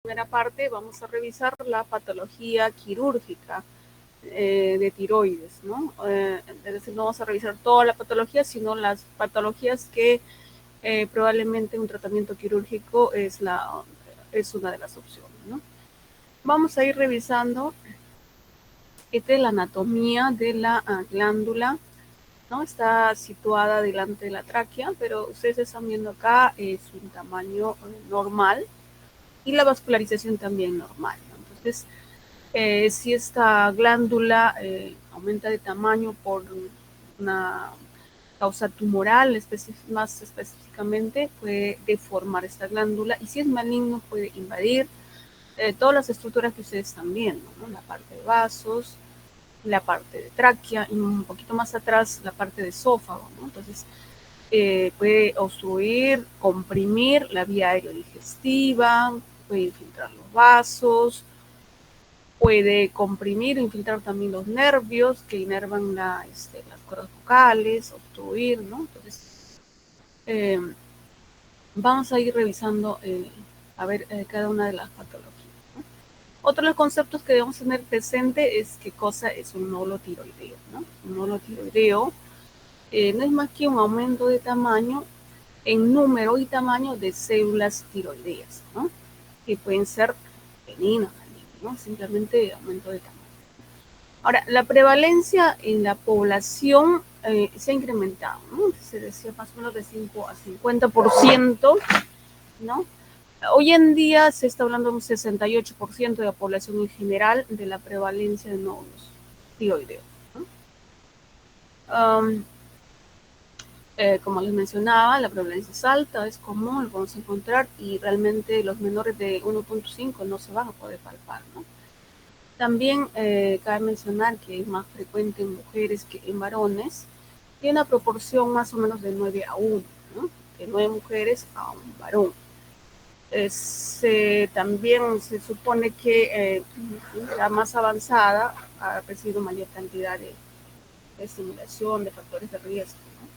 primera parte vamos a revisar la patología quirúrgica de tiroides, ¿no? Es decir, no vamos a revisar toda la patología, sino las patologías que probablemente un tratamiento quirúrgico es una de las opciones, ¿no? Vamos a ir revisando esta es la anatomía de la glándula, ¿no? Está situada delante de la tráquea, pero ustedes están viendo acá es un tamaño normal y la vascularización también normal, ¿no? Entonces, si esta glándula aumenta de tamaño por una causa tumoral, más específicamente, puede deformar esta glándula, y si es maligno puede invadir todas las estructuras que ustedes están viendo, ¿no? La parte de vasos, la parte de tráquea y un poquito más atrás la parte de esófago, ¿no? Entonces puede obstruir, comprimir la vía aerodigestiva, puede infiltrar los vasos, puede comprimir e infiltrar también los nervios que inervan las cuerdas vocales, obstruir, ¿no? Entonces eh, vamos a ir revisando a ver cada una de las patologías. Otro de los conceptos que debemos tener presente es qué cosa es un nódulo tiroideo, ¿no? Un nódulo tiroideo no es más que un aumento de tamaño en número y tamaño de células tiroideas, ¿no? Que pueden ser benignas, ¿no? Simplemente aumento de tamaño. Ahora, la prevalencia en la población se ha incrementado, ¿no? Se decía más o menos de 5 a 50%, ¿no? Hoy en día se está hablando de un 68% de la población en general de la prevalencia de nódulos tiroideos, ¿no? Um, como les mencionaba, la prevalencia es alta, es común, lo vamos a encontrar, y realmente los menores de 1.5 no se van a poder palpar, ¿no? También cabe mencionar que es más frecuente en mujeres que en varones, tiene una proporción más o menos de 9 a 1, ¿no? De 9 mujeres a un varón. También se supone que la más avanzada ha recibido mayor cantidad de estimulación, de factores de riesgo, ¿no?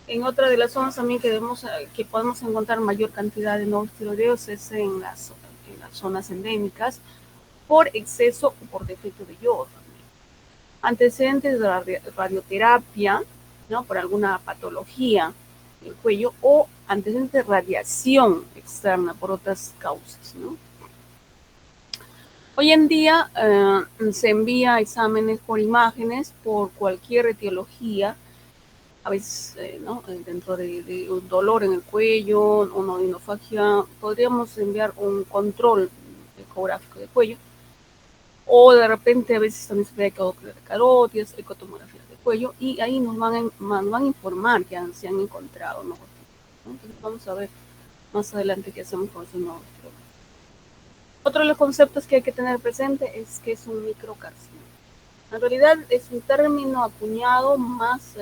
En otra de las zonas también que podemos encontrar mayor cantidad de nódulos tiroideos es en las zonas endémicas, por exceso o por defecto de yodo. Antecedentes de la radioterapia, ¿no? Por alguna patología del cuello, o antecedentes de radiación externa por otras causas, ¿no? Hoy en día se envía exámenes por imágenes por cualquier etiología, a veces ¿no? Dentro de un dolor en el cuello, una odinofagia, podríamos enviar un control ecográfico de cuello, o de repente a veces también se puede carótidas, ecotomografías de cuello, y ahí nos van a informar que se han encontrado, ¿no? Entonces vamos a ver más adelante qué hacemos con esos nuevos tiroides. Otro de los conceptos que hay que tener presente es que es un microcarcinoma. En realidad es un término acuñado más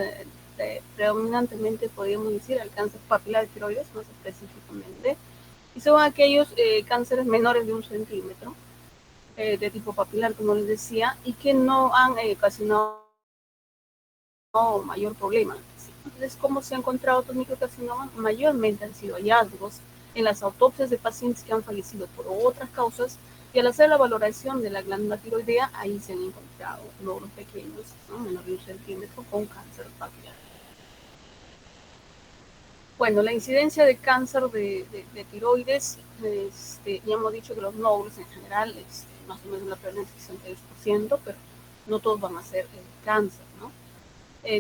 predominantemente, podríamos decir, al cáncer papilar de tiroides, más específicamente, y son aquellos cánceres menores de 1 centímetro, de tipo papilar, como les decía, y que no han ocasionado mayor problema. Entonces, ¿cómo se han encontrado estos microcarcinomas? Mayormente han sido hallazgos en las autopsias de pacientes que han fallecido por otras causas, y al hacer la valoración de la glándula tiroidea, ahí se han encontrado nódulos pequeños, ¿no? Menor de 1 centímetro, con cáncer papilar. Bueno, la incidencia de cáncer de tiroides, ya hemos dicho que los nódulos en general, más o menos la prevalencia es 68%, pero no todos van a ser cáncer, ¿no?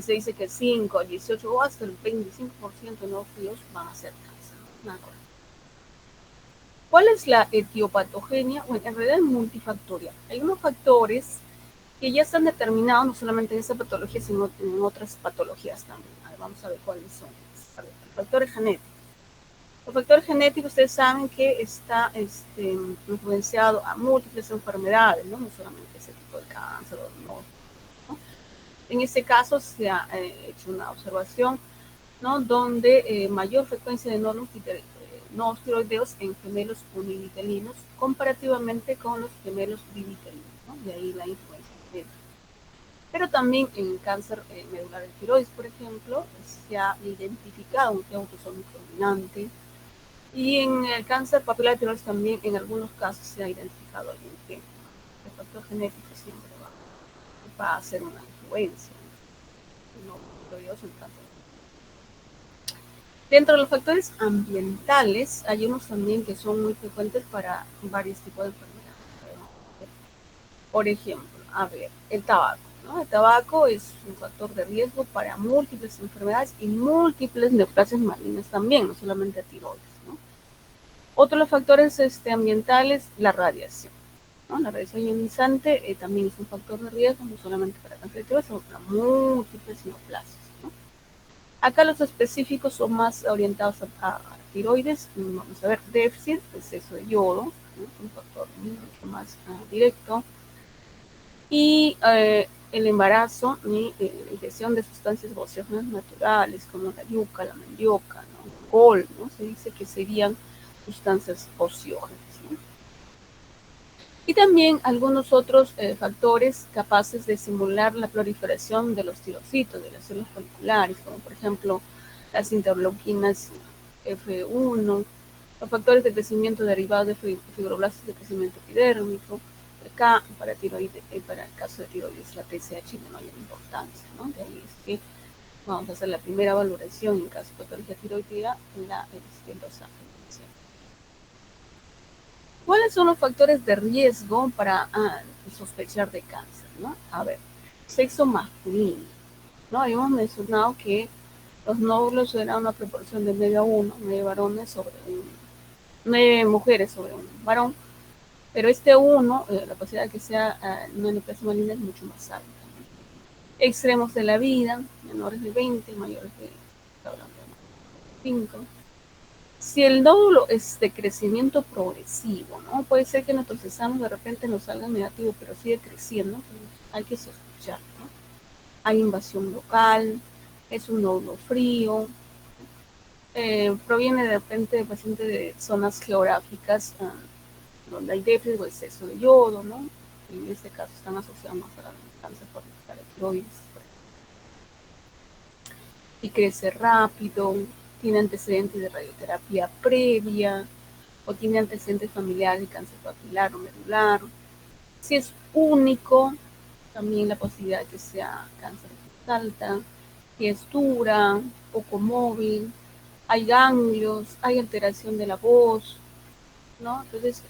Se dice que 5, 18 o hasta el 25% de nódulos van a ser cáncer, ¿no? ¿Cuál es la etiopatogenia? Bueno, en realidad es multifactorial. Hay unos factores que ya están determinados no solamente en esta patología, sino en otras patologías también. A ver, vamos a ver cuáles son. A ver, el factor genético. El factor genético, ustedes saben que está influenciado a múltiples enfermedades, ¿no? No solamente ese tipo de cáncer, ¿no? En este caso se ha hecho una observación, ¿no? Donde mayor frecuencia de nódulos tiroideos en gemelos univitelinos comparativamente con los gemelos bivitelinos, ¿no? De ahí la influencia genética. Pero también en cáncer medular de tiroides, por ejemplo, se ha identificado un autosómico dominante, Y en el cáncer papilar de tiroides también en algunos casos se ha identificado algún gen. El factor genético siempre va a hacer una influencia, no glorioso en cáncer. Dentro de los factores ambientales hay unos también que son muy frecuentes para varios tipos de enfermedades. Por ejemplo, a ver, el tabaco, ¿no? El tabaco es un factor de riesgo para múltiples enfermedades y múltiples neoplasias malignas también, no solamente tiroides, ¿no? Otro de los factores ambientales, la radiación, ¿no? La radiación ionizante también es un factor de riesgo, no solamente para cáncer de tiroides, sino para múltiples neoplasias, ¿no? Acá los específicos son más orientados a tiroides. Vamos a ver, déficit, exceso de yodo, ¿no? Es un factor mucho más directo. Y el embarazo y la ingestión de sustancias gaseosas naturales como la yuca, la mandioca, ¿no? El col, ¿no? Se dice que serían sustancias ociosas, ¿no? Y también algunos otros factores capaces de simular la proliferación de los tirocitos, de las células foliculares, como por ejemplo las interleuquinas F1, los factores de crecimiento derivados de fibroblastos de crecimiento epidérmico. Acá, para el caso de tiroides, la TSH no hay importancia, ¿no? De ahí es que vamos a hacer la primera valoración en caso de patología tiroidea en la dosaje. ¿Cuáles son los factores de riesgo para sospechar de cáncer, ¿no? A ver, sexo masculino, ¿no? Habíamos mencionado que los nódulos eran una proporción de 9:1, 9 varones sobre 9 mujeres sobre un varón, pero este 1, la posibilidad de que sea una neoplasia maligna es mucho más alta, ¿no? Extremos de la vida, menores de 20, mayores de 5. Si el nódulo es de crecimiento progresivo, ¿no? Puede ser que nuestros exámenes de repente nos salgan negativos, pero sigue creciendo, entonces hay que sospechar, ¿no? Hay invasión local, es un nódulo frío, proviene de repente de pacientes de zonas geográficas donde hay déficit o exceso de yodo, ¿no? Y en este caso están asociados más al cáncer por la tiroides. Y crece rápido, tiene antecedentes de radioterapia previa, o tiene antecedentes familiares de cáncer papilar o medular. Si es único, también la posibilidad de que sea cáncer es alta. Si es dura, poco móvil, hay ganglios, hay alteración de la voz, ¿no? Entonces,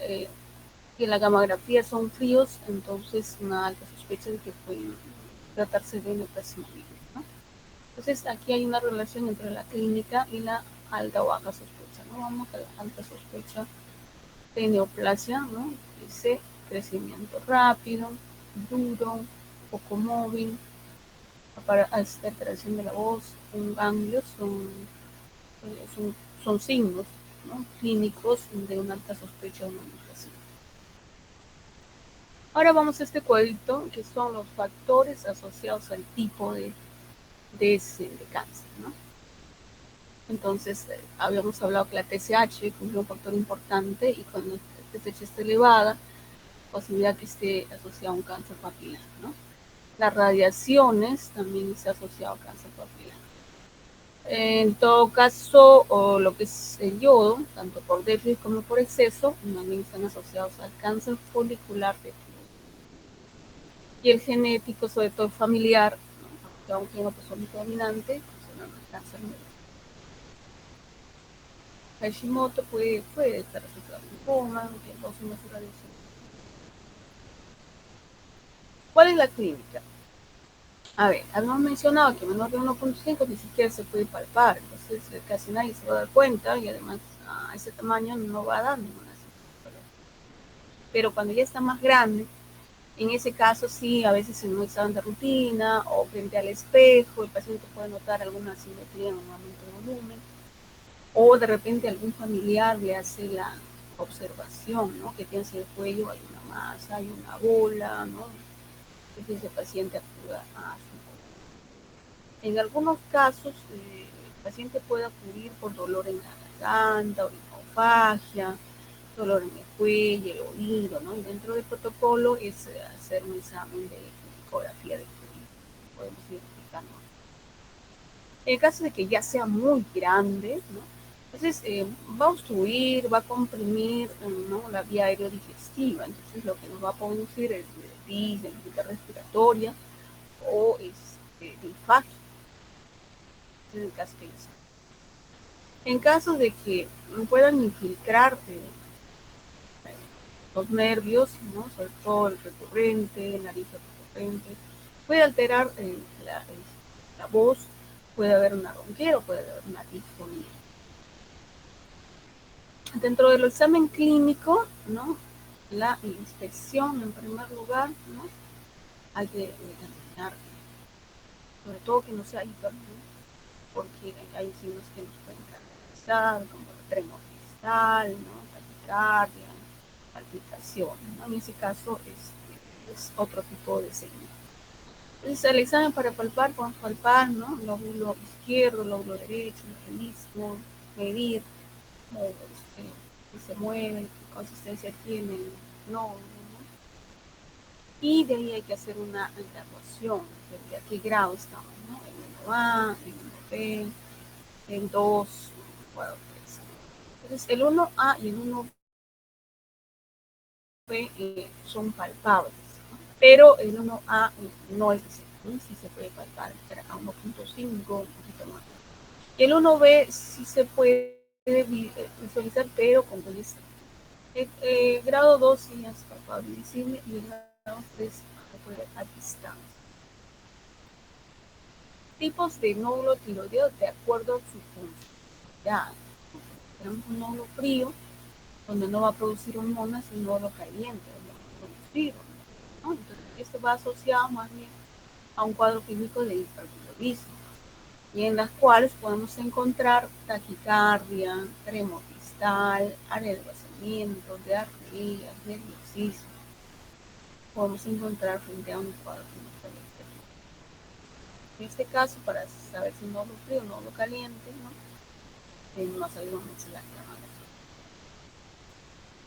si la gamografía son fríos, entonces una alta sospecha de que puede tratarse de neoplasia maligna, ¿no? Entonces, aquí hay una relación entre la clínica y la alta o baja sospecha, ¿no? Vamos a la alta sospecha de neoplasia, ¿no? Dice crecimiento rápido, duro, poco móvil, alteración de la voz, un ganglio, son signos, ¿no? Clínicos de una alta sospecha de una neoplasia. Ahora vamos a este cuadrito que son los factores asociados al tipo de cáncer, ¿no? Entonces, habíamos hablado que la TSH es un factor importante y cuando la TSH está elevada, posibilidad que esté asociado a un cáncer papilar, ¿no? Las radiaciones también está asociado a cáncer papilar. En todo caso, o lo que es el yodo, tanto por déficit como por exceso, también están asociados al cáncer folicular de tiroides. Y el genético, sobre todo familiar, ¿no? A un gen autosómico dominante, pues, el cáncer medular. Hashimoto puede estar asociado a linfoma, fibrosis muscular. ¿Cuál es la clínica? A ver, habíamos mencionado que menor de 1.5 ni siquiera se puede palpar, entonces casi nadie se va a dar cuenta y además a ese tamaño no va a dar ninguna síntoma. Pero cuando ya está más grande, en ese caso sí, a veces en un examen de rutina o frente al espejo, el paciente puede notar alguna asimetría en un aumento de volumen, o de repente algún familiar le hace la observación, ¿no? Que tiene en el cuello hay una masa, hay una bola, ¿no? Entonces el paciente acuda a su. En algunos casos, el paciente puede acudir por dolor en la garganta, orinofagia, dolor en el cuello, el oído, ¿no? Y dentro del protocolo es hacer un examen de ecografía de cuello. Podemos identificarlo. En el caso de que ya sea muy grande, ¿no? Entonces, va a obstruir, va a comprimir, ¿no?, la vía aerodigestiva. Entonces, lo que nos va a producir es dificultad respiratoria o linfagia, en el caso que es. En caso de que puedan infiltrar los nervios, ¿no?, sobre todo el recurrente, nariz recurrente, puede alterar la voz, puede haber una ronquera, puede haber una disfonía. Dentro del examen clínico, ¿no?, la inspección en primer lugar, ¿no?, hay que determinar, sobre todo que no sea hiper, ¿no?, porque hay signos que nos pueden caracterizar, como el tremor distal, ¿no?, taquicardia, palpitación, ¿no? En ese caso es otro tipo de signo. Entonces, el examen para palpar, podemos palpar, ¿no?, lóbulo izquierdo, lóbulo derecho, mecanismo, medir si se mueve, qué consistencia tiene, no. Y de ahí hay que hacer una evaluación de a qué grado estamos, ¿no? En 1A, en 1B, en 2, bueno, 3. Entonces, el 1A y el 1B son palpables, ¿no? Pero el 1A no es así, ¿no? Sí se puede palpar a 1.5, un poquito más. Y el 1B sí se puede visualizar, pero con belleza. Grado 2 sí es palpable y visible, y el grado 3 se puede ver a distancia. Tipos de nódulo tiroideo de acuerdo a su funcionalidad. Tenemos un nódulo frío, donde no va a producir hormonas, y un nódulo caliente, donde va a producir hormonas, ¿no? Entonces, esto va asociado más bien a un cuadro clínico de hipertiroidismo, y en las cuales podemos encontrar taquicardia, tremor distal, adelgazamiento, diarrea, nerviosismo. Podemos encontrar frente a un cuadro clínico de hipertiroidismo. En este caso, para saber si no lo frío o no lo caliente, ¿no?, nos ayuda mucho la cámara.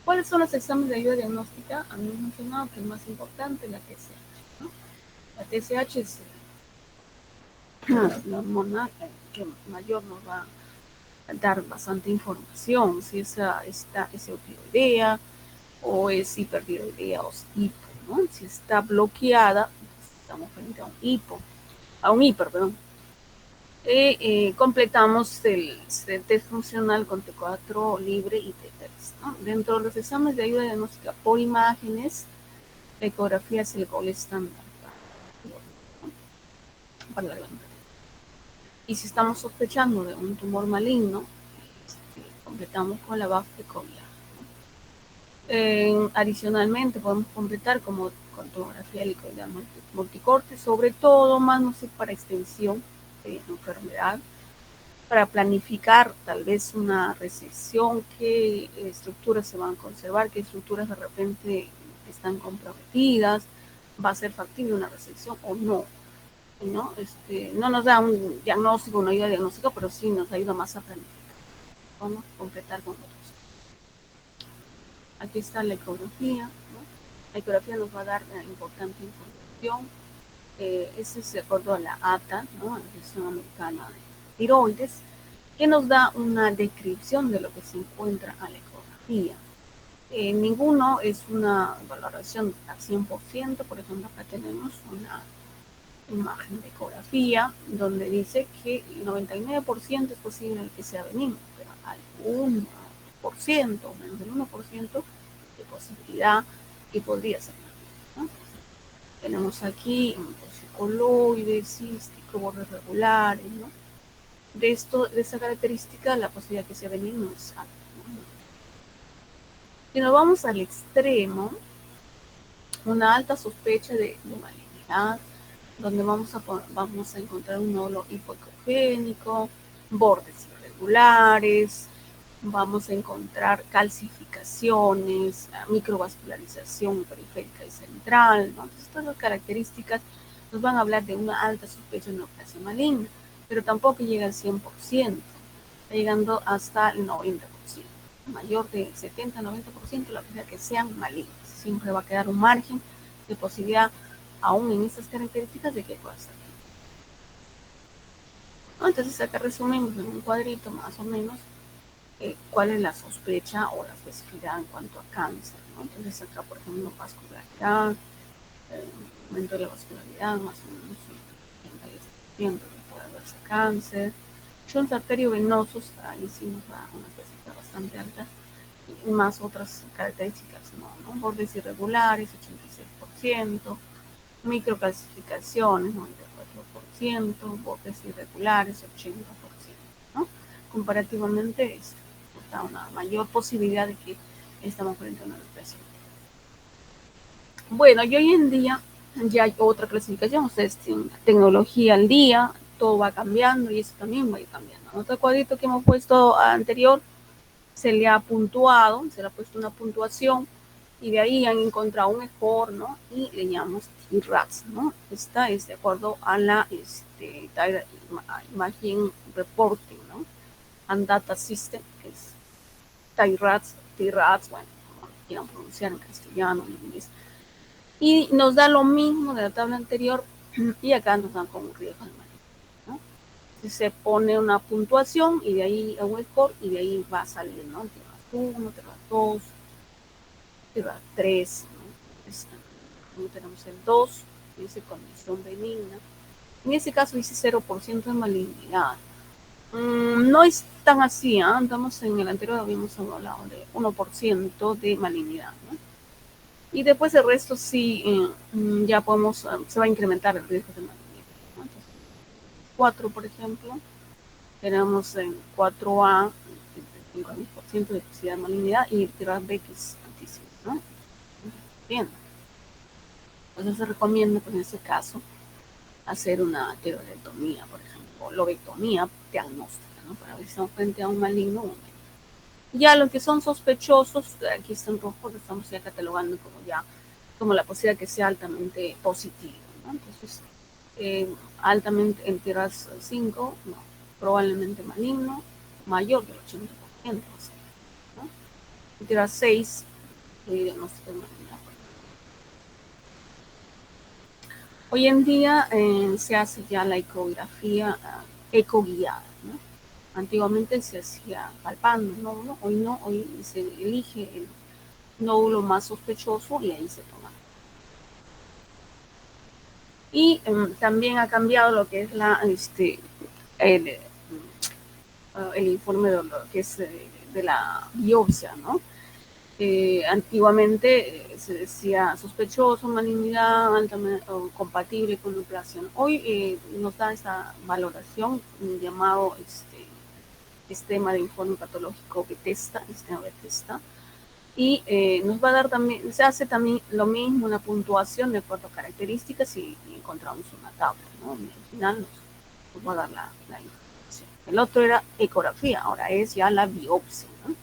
¿Cuáles son los exámenes de ayuda diagnóstica? A mí me mencionado que el más importante es la TSH, ¿no? La TSH es la hormona que mayor nos va a dar bastante información, si es eutiroidea o es hipertiroidea o es hipo, ¿no? Si está bloqueada, estamos frente a un hiper, perdón. Completamos el test funcional con T4 libre y T3, ¿no? Dentro de los exámenes de ayuda diagnóstica por imágenes, la ecografía es el gol estándar para la glándula. Y si estamos sospechando de un tumor maligno, completamos con la BAF de Collier. Adicionalmente, podemos completar con tomografía helicoidal multicorte, sobre todo más, no sé, para extensión de enfermedad, para planificar tal vez una resección, qué estructuras se van a conservar, qué estructuras de repente están comprometidas, va a ser factible una resección o no, ¿no? No nos da un diagnóstico, una ayuda diagnóstica, pero sí nos ayuda más a planificar. Vamos a completar con otros. Aquí está la ecografía, ¿no? La ecografía nos va a dar importante información. Eso es de acuerdo a la ATA, ¿no?, la Asociación Americana de Tiroides, que nos da una descripción de lo que se encuentra a la ecografía. Ninguno es una valoración al 100%, por ejemplo, acá tenemos una imagen de ecografía donde dice que el 99% es posible que sea benigno, pero hay un 1%, menos del 1% de posibilidad que podría ser maligno, ¿no? Tenemos aquí un coloide, cístico, bordes regulares, ¿no? De esa característica, la posibilidad que sea benigno es alta, ¿no? Si nos vamos al extremo, una alta sospecha de malignidad, donde vamos a encontrar un nódulo hipoecogénico, bordes irregulares, vamos a encontrar calcificaciones, microvascularización periférica y central, ¿no? Entonces, todas las características nos van a hablar de una alta sospecha de neoplasia maligna, pero tampoco llega al 100%, llegando hasta el 90%, mayor de 70-90% la posibilidad que sean malignas. Siempre va a quedar un margen de posibilidad, aún en estas características, de que pueda ser. Entonces, acá resumimos en un cuadrito más o menos cuál es la sospecha o la especificidad en cuanto a cáncer, ¿no? Entonces acá, por ejemplo, vascularidad, aumento de la vascularidad, más o menos un 30% que puede haberse cáncer. Shunts arteriovenosos, ahí sí nos da una especificidad bastante alta, y más otras características, ¿no? Bordes irregulares, 86%, microcalcificaciones, 94%, bordes irregulares, 80%, ¿no? Comparativamente, da una mayor posibilidad de que estamos frente a una depresión. Bueno, y hoy en día ya hay otra clasificación, o sea, es tecnología al día, todo va cambiando y eso también va a ir cambiando. En otro cuadrito que hemos puesto anterior, se le ha puntuado, se le ha puesto una puntuación y de ahí han encontrado un score, ¿no? Y le llamamos TRATS, ¿no? Esta es de acuerdo a la Imaging Reporting, ¿no? And Data System, que es TRATS, bueno, como quieran pronunciar en castellano, en inglés. Y nos da lo mismo de la tabla anterior y acá nos dan como un riesgo de manejo, ¿no? Se pone una puntuación y de ahí a un score y de ahí va a salir, ¿no? TRATS 1, TRATS 2, TRATS 3, ¿no? Tenemos el 2, dice condición benigna. En ese caso dice 0% de malignidad. No es tan así, ¿eh? Estamos en el anterior, habíamos hablado de 1% de malignidad, ¿no? Y después el resto sí, ya podemos, se va a incrementar el riesgo de malignidad, ¿no? Entonces, 4, por ejemplo, tenemos en 4A, 50% de posibilidad de malignidad y el TRAS B que es altísimo, ¿no? Bien. Entonces se recomienda, pues, en ese caso, hacer una tiroidectomía, por ejemplo, lobectomía diagnóstica, ¿no? Para ver si estamos frente a un maligno o no. Ya los que son sospechosos, aquí están rojos, estamos ya catalogando como la posibilidad que sea altamente positivo, ¿no? Entonces, altamente en TRAS 5, no, probablemente maligno, mayor del 80%, ¿no? En TRAS 6, diagnóstico de malignidad. Hoy en día se hace ya la ecografía ecoguiada, ¿no? Antiguamente se hacía palpando el nódulo, hoy no, hoy se elige el nódulo más sospechoso y ahí se toma. Y también ha cambiado lo que es el informe de lo que es de la biopsia, ¿no? Antiguamente se decía sospechoso, malignidad, altamente compatible con nucleación. Hoy nos da esta valoración llamado sistema de informe patológico Bethesda, y nos va a dar también, se hace también lo mismo, una puntuación de acuerdo a características y encontramos una tabla, ¿no? Y al final nos va a dar la información. El otro era ecografía, ahora es ya la biopsia, ¿no?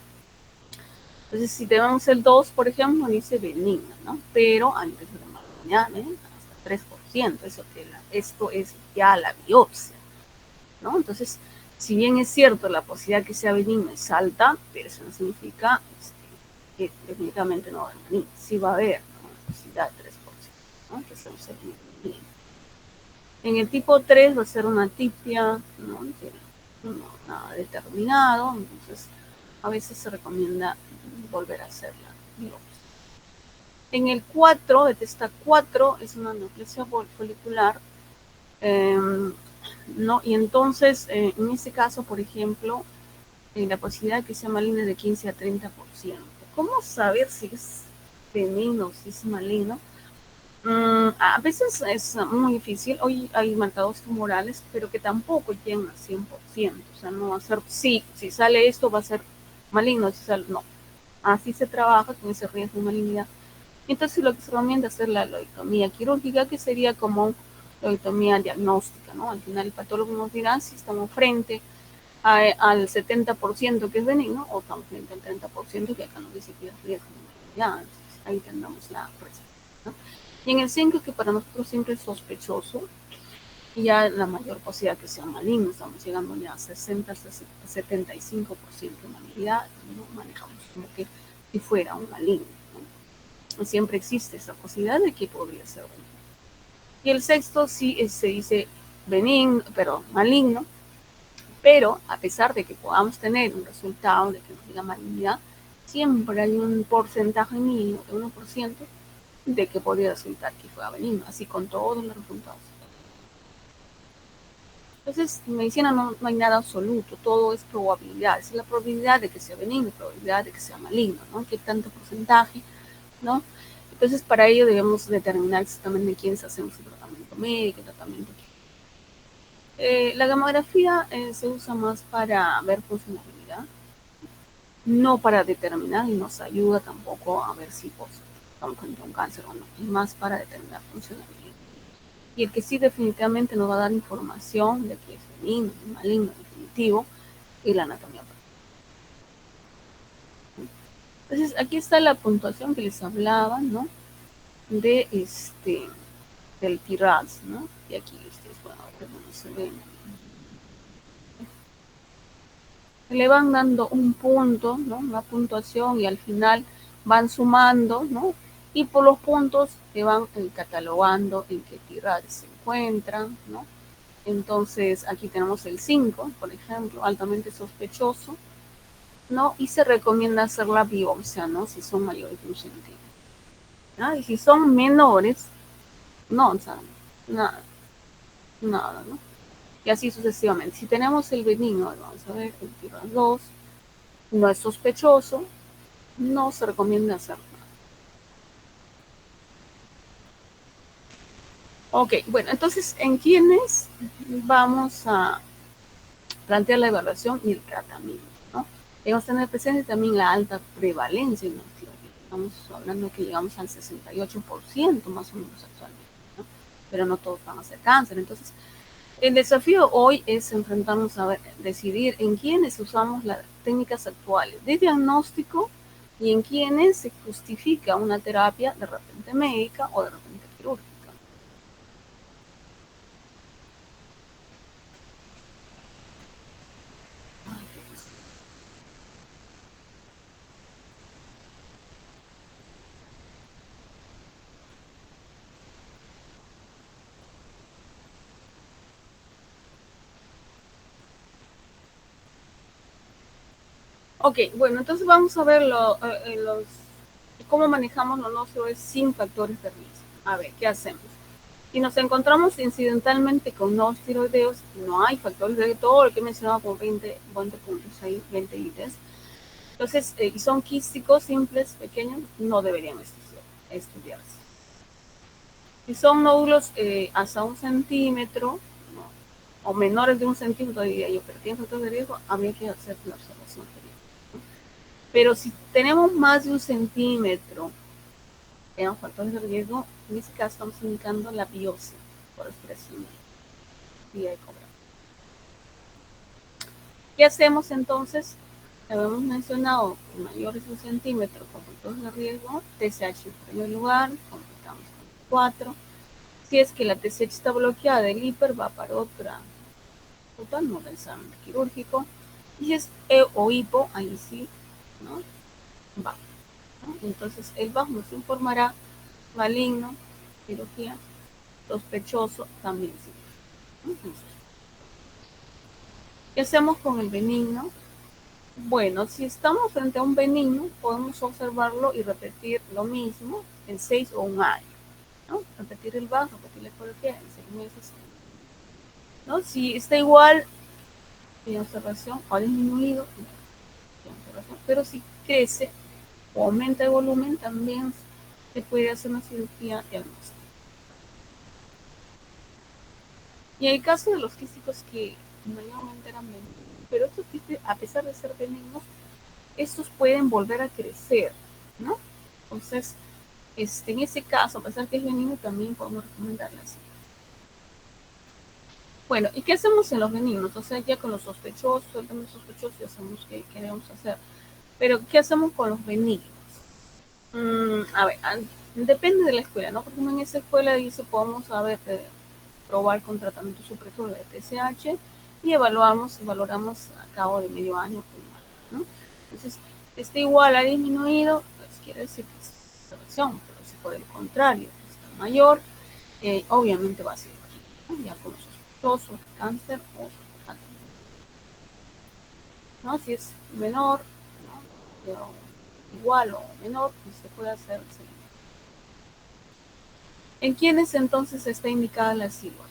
Entonces, si tenemos el 2, por ejemplo, dice benigna, ¿no? Pero antes de la mañana, hasta 3%, esto es ya la biopsia, ¿no? Entonces, si bien es cierto la posibilidad que sea benigna es alta, pero eso no significa que definitivamente no va a haber maligna. Sí va a haber, ¿no? Una posibilidad de 3%, ¿no? Que se use benigna. En el tipo 3 va a ser una atipia, ¿no? No nada determinado, entonces a veces se recomienda volver a hacer la biopsia. En el 4, Bethesda 4, es una neoplasia folicular, ¿no? Y entonces, en este caso, por ejemplo, la posibilidad de que sea maligna es de 15 a 30%. ¿Cómo saber si es benigno o si es maligno? A veces es muy difícil. Hoy hay marcadores tumorales, pero que tampoco llegan al 100%. O sea, no va a ser, sí, si sale esto va a ser maligno, si sale, no. Así se trabaja con ese riesgo de malignidad. Entonces lo que se recomienda es hacer la lobotomía quirúrgica, que sería como lobotomía diagnóstica, ¿no? Al final el patólogo nos dirá si estamos frente al 70% que es benigno o estamos frente al 30% que acá nos dice que es riesgo de malignidad. Entonces ahí tendremos la respuesta, ¿no? Y en el 5, que para nosotros siempre es sospechoso, y ya la mayor posibilidad que sea maligno, estamos llegando ya a 60, 75% de malignidad, ¿no? Manejamos como que si fuera un maligno, ¿no? Siempre existe esa posibilidad de que podría ser benigno. Y el 6 sí se dice benigno, pero maligno, Pero a pesar de que podamos tener un resultado de que nos diga malignidad, siempre hay un porcentaje mínimo de 1% de que podría resultar que fuera benigno, así con todos los resultados. Entonces, en medicina no hay nada absoluto, todo es probabilidad. Es la probabilidad de que sea benigno, la probabilidad de que sea maligno, ¿no? ¿Qué tanto porcentaje, ¿no? Entonces, para ello debemos determinar exactamente de quiénes hacemos el tratamiento médico, el tratamiento. La gamografía se usa más para ver funcionalidad, no para determinar, y nos ayuda tampoco a ver si estamos con un cáncer o no, es más para determinar funcionalidad. Y el que sí definitivamente nos va a dar información de que es benigno, maligno, definitivo, y la anatomía. Entonces, aquí está la puntuación que les hablaba, ¿no? De del TIRADS, ¿no? Y aquí ustedes pueden ver cómo se ven. Le van dando un punto, ¿no? Una puntuación, y al final van sumando, ¿no? Y por los puntos te van catalogando en qué TIRADS se encuentran, ¿no? Entonces, aquí tenemos el 5, por ejemplo, altamente sospechoso, ¿no? Y se recomienda hacer la biopsia, ¿no? Si son mayores de 1 centímetro. ¿No? Y si son menores, no, o sea, nada, nada, ¿no? Y así sucesivamente. Si tenemos el benigno, vamos a ver, el TIRADS 2, no es sospechoso, no se recomienda hacer nada. Ok, bueno, entonces, ¿en quiénes vamos a plantear la evaluación y el tratamiento, ¿no? Debemos tener presente también la alta prevalencia en nuestra vida. Estamos hablando que llegamos al 68% más o menos actualmente, ¿no? Pero no todos van a ser cáncer. Entonces, el desafío hoy es enfrentarnos a decidir en quiénes usamos las técnicas actuales de diagnóstico y en quiénes se justifica una terapia de repente médica o de repente quirúrgica. Ok, bueno, entonces vamos a ver cómo manejamos los osteoides sin factores de riesgo. A ver, ¿qué hacemos? Si nos encontramos incidentalmente con no tiroideos, no hay factores de riesgo, todo lo que he mencionado con 20 puntos, ahí 20 ítems. Entonces, y son quísticos, simples, pequeños, no deberían estudiarse. Si son nódulos hasta 1 centímetro, ¿no? O menores de 1 centímetro, diría yo, pero tienen factores de riesgo, habría que hacer la observación. Pero si tenemos más de 1 centímetro, tenemos factores de riesgo, en este caso estamos indicando la biopsia por expresión vía ecografía. ¿Qué hacemos entonces? Habíamos mencionado mayores de 1 centímetro con factores de riesgo, TSH en primer lugar, completamos con 4. Si es que la TSH está bloqueada, el hiper va para otra total, no examen quirúrgico. Y si es o hipo, ahí sí, ¿no? Va. ¿No? Entonces, el BAF nos informará maligno, cirugía, sospechoso, también sí. Entonces, ¿qué hacemos con el benigno? Bueno, si estamos frente a un benigno, podemos observarlo y repetir lo mismo en 6 o un año, ¿no? Repetir el BAF, repetir la ecografía en 6 meses, ¿no? Si está igual, en observación, o ha disminuido, pero si crece o aumenta el volumen, también se puede hacer una cirugía diagnóstica. Y en el caso de los quísticos que mayormente eran benignos, pero estos quistes, a pesar de ser benignos, estos pueden volver a crecer, ¿no? Entonces, en ese caso, a pesar que es benigno, también podemos recomendarle así. Bueno, ¿y qué hacemos en los benignos? O sea, ya con los sospechosos, el tema sospechoso, ya sabemos qué debemos hacer. Pero, ¿qué hacemos con los benignos? A ver, depende de la escuela, ¿no? Porque en esa escuela dice, podemos probar con tratamiento supresor de TSH y valoramos a cabo de medio año, ¿no? Entonces, este igual ha disminuido, pues quiere decir que es observación, pero si por el contrario está mayor, obviamente va a ser, ¿no? Ya con sospechoso, cáncer o cáncer. ¿no? Si es menor, ¿no? Igual o menor, pues se puede hacer el seguimiento. ¿En quiénes entonces está indicada la cirugía?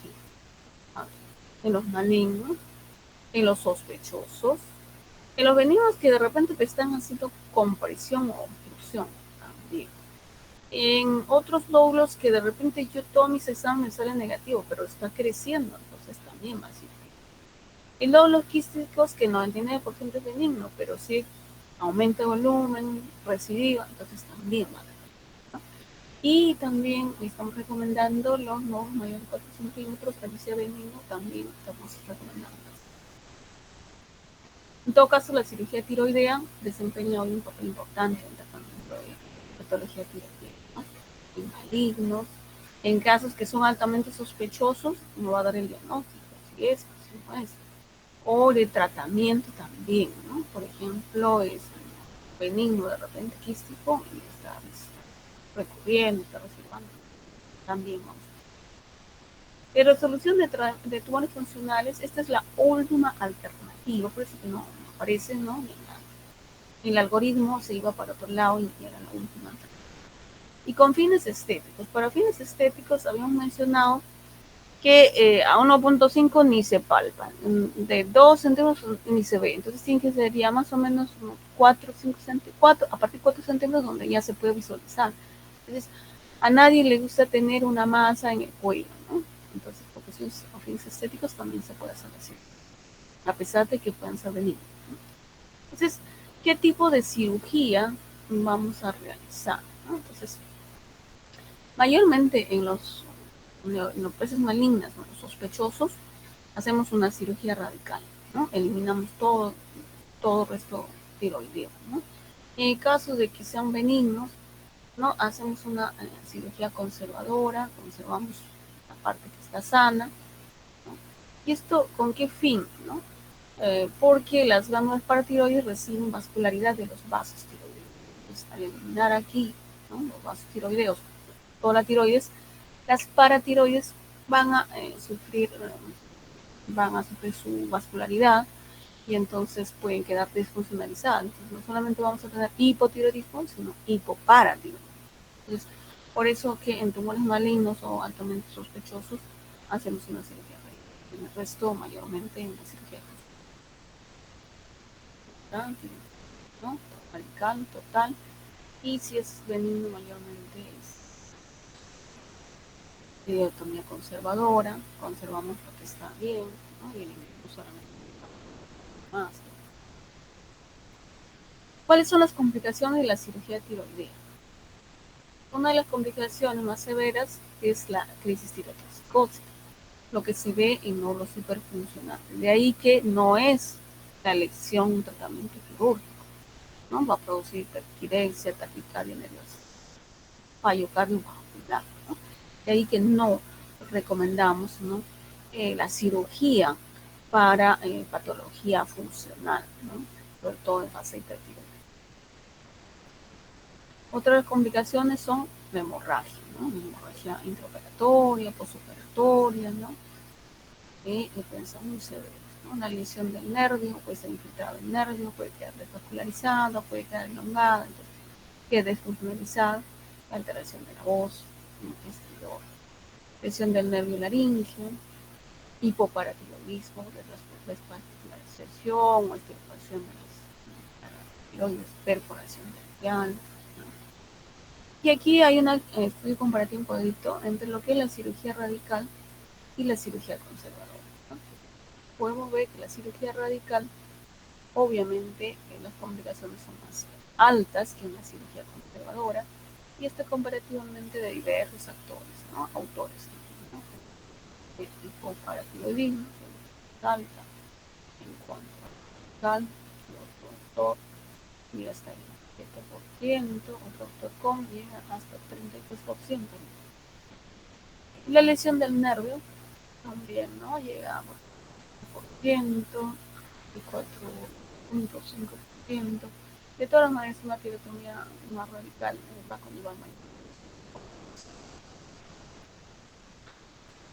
En los malignos, en los sospechosos, en los benignos que de repente te están haciendo compresión o obstrucción también. En otros lóbulos que de repente yo todos mis exámenes salen negativos, pero está creciendo, entonces también va a ser. En lóbulos quísticos que 99% es benigno, pero si aumenta el volumen, recidiva, entonces también va a haber. Y también estamos recomendando los nodos mayores de 4 centímetros, que sea benigno, también estamos recomendando. En todo caso, la cirugía tiroidea desempeña hoy un papel importante en el tratamiento de patología tiroidea, ¿no? En malignos, en casos que son altamente sospechosos, no va a dar el diagnóstico, si es, si no es. O de tratamiento también, ¿no? Por ejemplo, es benigno de repente quístico y está recurriendo, está reservando, también vamos. De resolución de tumores funcionales, esta es la última alternativa, por eso que no aparece, ¿no? En el algoritmo se iba para otro lado y era la última alternativa. Y con fines estéticos. Para fines estéticos habíamos mencionado que a 1.5 ni se palpa, de 2 centímetros ni se ve, entonces tiene que ser ya más o menos 4, 5 centímetros, a partir de 4 centímetros donde ya se puede visualizar. Entonces, a nadie le gusta tener una masa en el cuello, ¿no? Entonces, por cuestiones o fines estéticos también se puede hacer así, a pesar de que puedan ser benignos, ¿no? Entonces, ¿qué tipo de cirugía vamos a realizar, ¿no? Entonces, mayormente en los peces malignas, ¿no? Los sospechosos, hacemos una cirugía radical, ¿no? Eliminamos todo resto tiroideo, ¿no? En el caso de que sean benignos, ¿no? Hacemos una cirugía conservadora, conservamos la parte que está sana, ¿no? ¿Y esto con qué fin, no? Porque las glándulas paratiroides reciben vascularidad de los vasos tiroideos. Entonces, al eliminar aquí, ¿no? Los vasos tiroideos, toda la tiroides, las paratiroides van a sufrir su vascularidad y entonces pueden quedar desfuncionalizadas. Entonces, no solamente vamos a tener hipotiroidismo, sino hipoparatiroidismo. Entonces, por eso que en tumores malignos o altamente sospechosos hacemos una cirugía radical. En el resto, mayormente en la cirugía ¿no? Radical, total. Y si es benigno, mayormente es tiroidectomía conservadora, conservamos lo que está bien, ¿no? Y eliminamos solamente más. ¿Cuáles son las complicaciones de la cirugía tiroidea? Una de las complicaciones más severas es la crisis tirotoxicótica, lo que se ve en nódulos hiperfuncionales. De ahí que no es la elección un tratamiento quirúrgico, ¿no? Va a producir hipertiresia, taquicardia nerviosa, fallo cardiovascular, ¿no? De ahí que no recomendamos, ¿no? La cirugía para patología funcional, ¿no? Sobre todo en fase hipertiroidea. Otras complicaciones son la hemorragia, ¿no? La hemorragia intraoperatoria, postoperatoria, ¿no? Pueden ser muy severos, ¿no? Una lesión del nervio, puede ser infiltrado el nervio, puede quedar desvascularizada, puede quedar elongada, entonces queda desfuncionalizada, alteración de la voz, ¿no? Lesión del nervio laríngeo, hipoparatiroidismo, desvascularización o extirpación de las tiroides, perforación braquial, ¿no? Y aquí hay un estudio comparativo un poquito entre lo que es la cirugía radical y la cirugía conservadora, ¿no? Podemos ver que la cirugía radical, obviamente, las complicaciones son más altas que en la cirugía conservadora, y esto comparativamente de diversos autores, ¿no? El hipoparatiroidismo, que es alta en cuanto a radical, otro autor, y hasta el 7%, otro autor con llega hasta el 33%. La lesión del nervio también, ¿no? Llega a 4%, y 4.5%. De todas maneras, una tirotomía más radical va a conllevar mayor.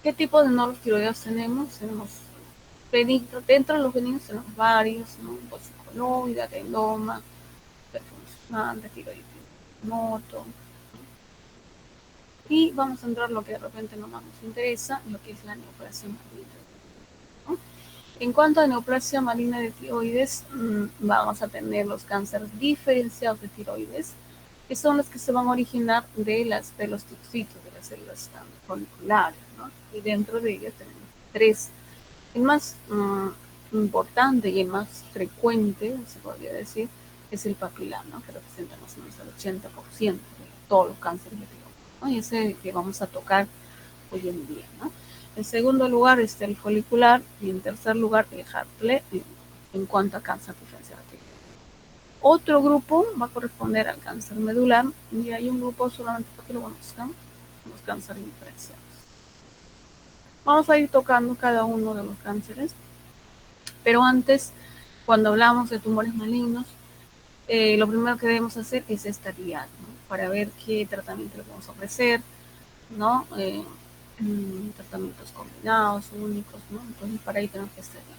¿Qué tipo de nódulos tiroideos tenemos? Tenemos benignos, dentro de los benignos tenemos varios, ¿no? tiroide, adenoma, hiperfuncionante, tiroides moto. Y vamos a entrar lo que de repente no más nos interesa, lo que es la neoplasia maligna, ¿no? En cuanto a neoplasia maligna de tiroides, vamos a tener los cánceres diferenciados de tiroides, que son los que se van a originar de los tipocitos, de las células foliculares, ¿no? Y dentro de ellas tenemos tres. El más importante y el más frecuente, se podría decir, es el papilar, ¿no? Que representa más o menos el 80% de todos los cánceres de tiroides, ¿no? Y ese que vamos a tocar hoy en día, ¿no? En segundo lugar está el folicular y en tercer lugar el HER2 en cuanto a cáncer diferencial. Otro grupo va a corresponder al cáncer medular y hay un grupo solamente para que lo conozcan, los cánceres diferenciados. Vamos a ir tocando cada uno de los cánceres, pero antes, cuando hablamos de tumores malignos, lo primero que debemos hacer es estadiar, ¿no? Para ver qué tratamiento le podemos ofrecer, ¿no? Tratamientos combinados, únicos, ¿no? Entonces, para ahí tenemos que estadiar.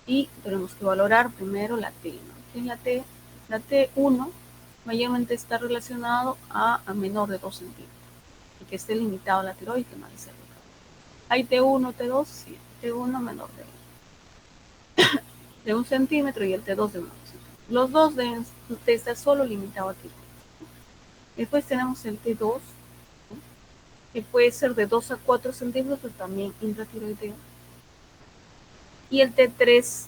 Y tenemos que valorar primero la T, ¿no? ¿Qué es la T? La T1 mayormente está relacionado a menor de 2 centímetros y que esté limitado a la tiroides, que no hay cervical. Hay T1, T2, sí, T1 menor de 1 centímetro y el T2 de 1 centímetro. Los dos deben estar solo limitados a tiroides. Después tenemos el T2, ¿no? Que puede ser de 2 a 4 centímetros, pero también intratiroideo. Y el T3,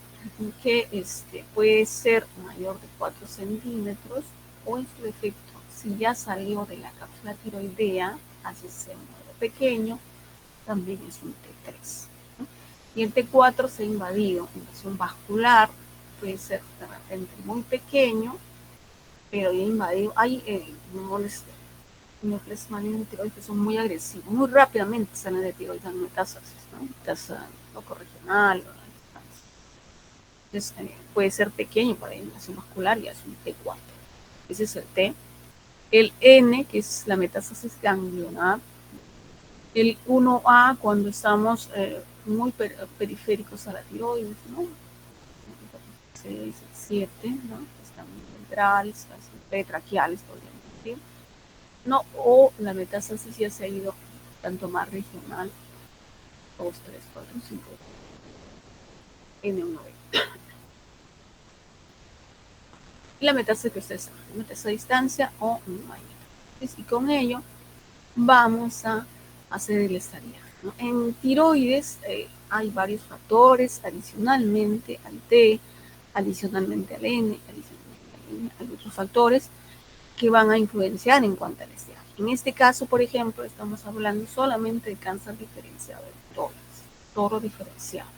que puede ser mayor de 4 centímetros, o en su defecto, si ya salió de la cápsula tiroidea, así sea un nodo pequeño, también es un T3, ¿no? Y el T4 se ha invadido, invasión vascular, puede ser de repente muy pequeño, pero ya invadido. Hay neoplasias malignas de tiroides que son muy agresivos, muy rápidamente salen de tiroides en metástasis, ¿no? Metástasis locorregional. Entonces, puede ser pequeño para invasión vascular, ya es un T4. Ese es el T. El N, que es la metástasis ganglionar. El 1A, cuando estamos muy periféricos a la tiroides, ¿no? 6, el 7, ¿no? Están ventrales, petraquiales, podríamos decir. No, o la metástasis ya se ha ido tanto más regional, 2, 3, 4, 5, N1B. Y la metástasis que ustedes saben, metástasis a distancia o no hay metástasis. Y con ello vamos a hacer el estadio, ¿no? En tiroides hay varios factores, adicionalmente al T, adicionalmente al N, hay otros factores que van a influenciar en cuanto al estadio. En este caso, por ejemplo, estamos hablando solamente de cáncer diferenciado de tiroides, toro diferenciado.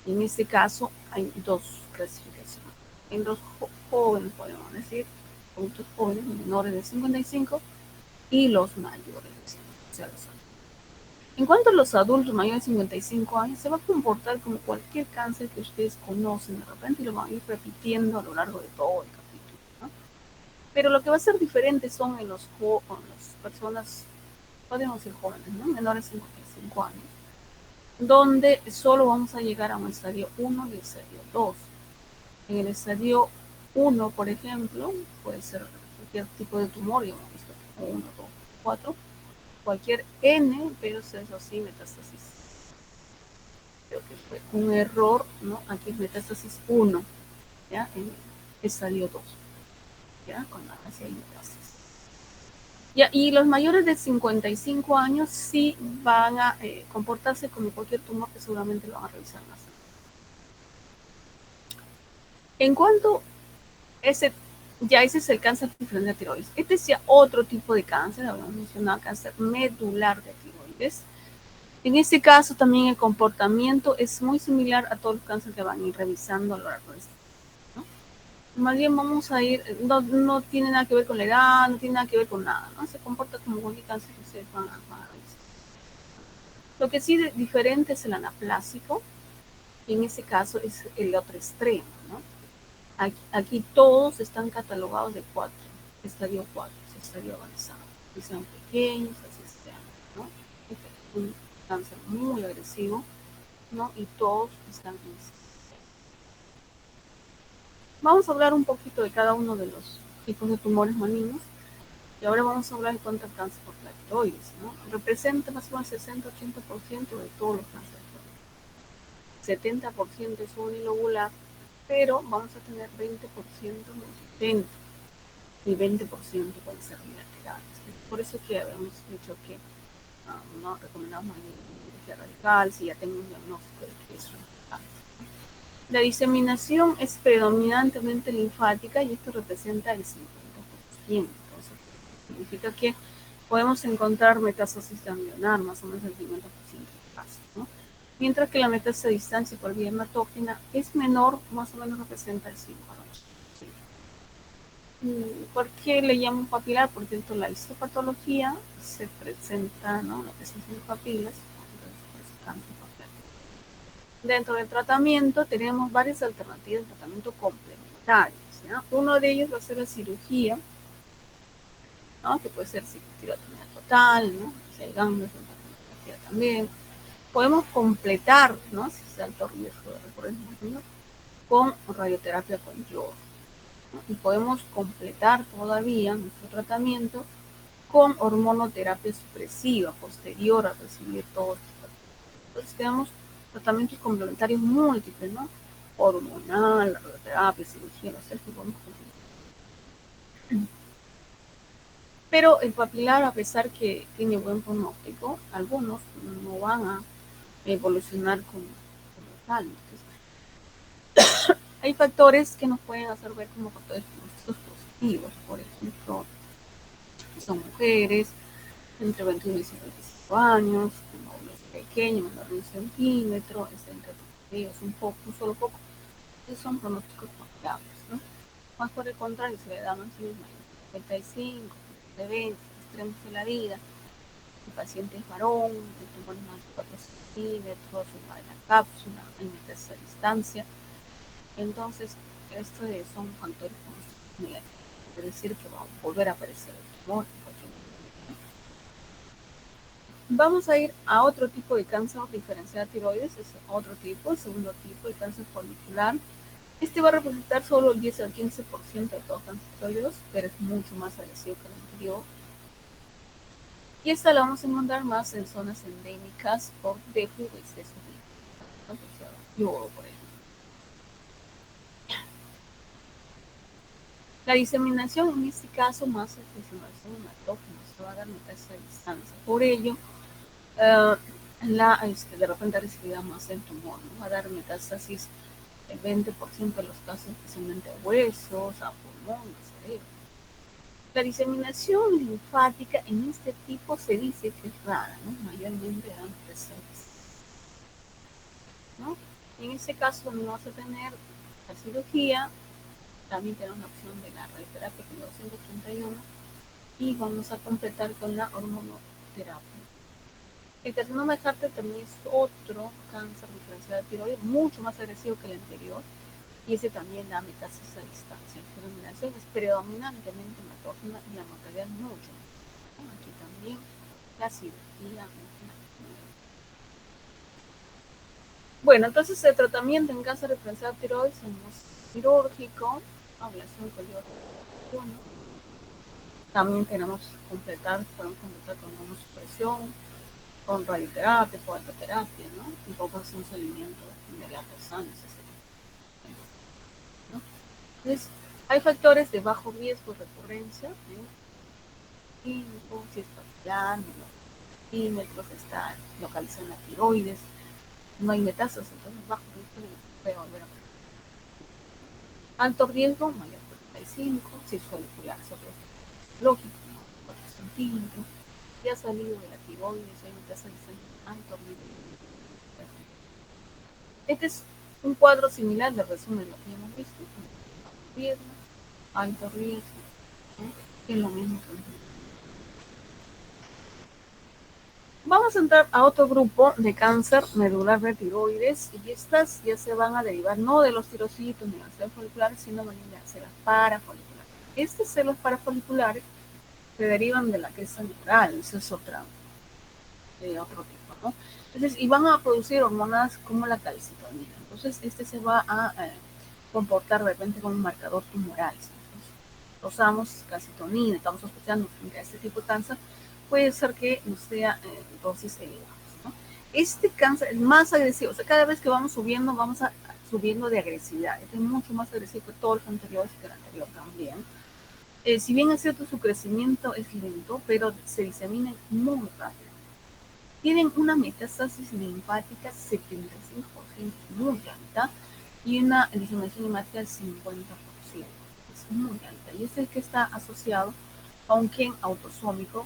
En este caso hay dos clasificaciones. En los jóvenes, podemos decir, adultos jóvenes menores de 55 y los mayores de 50 años. En cuanto a los adultos mayores de 55 años, se va a comportar como cualquier cáncer que ustedes conocen de repente y lo van a ir repitiendo a lo largo de todo el capítulo, ¿no? Pero lo que va a ser diferente son en las personas, podemos decir jóvenes, ¿no? Menores de 55 años, donde solo vamos a llegar a un estadio 1 y estadio 2. En el estadio 1, por ejemplo, puede ser cualquier tipo de tumor, ya hemos visto 1, 2, 4, cualquier N, pero eso sí, metástasis. Creo que fue un error, ¿no? Aquí es metástasis 1, ¿ya? En estadio 2, ¿ya? Cuando así hay metástasis. Ya, y los mayores de 55 años sí van a comportarse como cualquier tumor que seguramente lo van a revisar más. En cuanto ese es el cáncer diferente de tiroides. Este es ya otro tipo de cáncer, habíamos mencionado cáncer medular de tiroides. En este caso también el comportamiento es muy similar a todos los cánceres que van a ir revisando a lo largo de este, ¿no? Más bien vamos a ir, no tiene nada que ver con la edad, no tiene nada que ver con nada, ¿no? Se comporta como cualquier cáncer que ustedes van a revisar. Lo que sí es diferente es el anaplásico, y en este caso es el otro extremo, ¿no? Aquí todos están catalogados de 4, estadio 4, estadio avanzado, que sean pequeños, así sean, ¿no? Este es un cáncer muy agresivo, ¿no? Y todos están en ese. Vamos a hablar un poquito de cada uno de los tipos de tumores malignos. Y ahora vamos a hablar de cuánto el cáncer por la tiroides, ¿no? Representa más o menos 60-80% de todos los cánceres. 70% es unilobular, pero vamos a tener 20% multidente y 20% pueden ser bilaterales. Por eso que habíamos dicho que no recomendamos magnesia radical si ya tengo un diagnóstico de que es un cáncer. La diseminación es predominantemente linfática y esto representa el 50%. Entonces, significa que podemos encontrar metástasis ganglionar, más o menos el 50% de casos, ¿no? Mientras que la metástasis a distancia por vía hematógena es menor, más o menos representa el 5%. ¿Por qué le llamo papilar? Porque dentro de la histopatología se presenta, ¿no?, la presencia de papilas, Dentro del tratamiento tenemos varias alternativas de tratamiento complementarios, ¿no? Uno de ellos va a ser la cirugía, ¿no?, que puede ser tirotomía total, ¿no?, si hay ganglios también. Podemos completar, ¿no?, si es de alto riesgo de recurrencia, con radioterapia con yodo, ¿no? Y podemos completar todavía nuestro tratamiento con hormonoterapia supresiva posterior a recibir todo esto. Entonces tenemos tratamientos complementarios múltiples, ¿no? Hormonal, radioterapia, cirugía, no sé si podemos complementar. Pero el papilar, a pesar que tiene buen pronóstico, algunos no van a evolucionar como tal. Hay factores que nos pueden hacer ver como factores positivos, por ejemplo, son mujeres entre 21 y 55 años, con óvulos pequeños, menor de 1 centímetro, entre ellos un solo poco, esos son pronósticos favorables, ¿no? Más por el contrario, si le dan mayores de 55, de 20, extremos de la vida, el paciente es varón, el tumor es más de 4 centímetros, una de la cápsula, hay metástasis a distancia. Entonces, estos son factores negativos, es decir, que va a volver a aparecer el tumor. Vamos a ir a otro tipo de cáncer diferencial de tiroides, es otro tipo, el segundo tipo de cáncer folicular. Este va a representar solo el 10 al 15% de todos los cánceres tiroides, pero es mucho más agresivo que el anterior. Y esta la vamos a encontrar más en zonas endémicas por déficit de exceso de yodo, por ejemplo. La diseminación en este caso más es diseminación hematógena, se va a dar metástasis a distancia. Por ello, de repente recibirá más el tumor, ¿no? Va a dar metástasis el 20% de los casos, especialmente a huesos, a pulmón, a cerebro. La diseminación linfática en este tipo se dice que es rara, ¿no? Mayormente dan presentes, ¿no? En este caso no vas a tener la cirugía, también tenemos la opción de la radioterapia con 231 y vamos a completar con la hormonoterapia. El carcinoma de Harter también es otro cáncer diferencial de tiroides, mucho más agresivo que el anterior, y ese también da metástasis a distancia. La denominación es predominantemente hematógena y la mortalidad mucho. Aquí también la cirugía. Bueno, entonces el tratamiento en cáncer diferencial de tiroides es quirúrgico, ablación con yodo. También tenemos que podemos completar con inmunosupresión, con radioterapia, fototerapia, ¿no? Y poco es un seguimiento de la persona, ¿no? Entonces, hay factores de bajo riesgo de recurrencia, y si es papilar, milímetros, está localizado en la tiroides, no hay metástasis, entonces bajo riesgo puede volver a pasar. Alto riesgo, mayor de 45, si es folicular, es otro lógico, ¿no? 4 centímetros, ya ha salido de la tiroides, hay metástasis en alto riesgo. Este es un cuadro similar de resumen de lo que hemos visto, riesgo, alto riesgo, ¿no? Es lo mismo que vamos a entrar a otro grupo de cáncer medular de tiroides y estas ya se van a derivar no de los tirocitos ni de las células foliculares, sino de las células parafoliculares. Estas células parafoliculares se derivan de la cresta neural, eso es otro tipo, ¿no? Entonces, y van a producir hormonas como la calcitonina. Entonces, este se va a comportar de repente como un marcador tumoral. Si usamos calcitonina, estamos sospechando que este tipo de cáncer, puede ser que no sea dosis elevadas, ¿no? Este cáncer es más agresivo, o sea, cada vez que vamos subiendo, subiendo de agresividad. Este es mucho más agresivo que todos los anteriores y que el anterior también. Si bien es cierto, su crecimiento es lento, pero se disemina muy rápido. Tienen una metástasis linfática 75%, muy alta, y una diseminación hemática del 50%. Es muy alta. Y es el que está asociado a un gen autosómico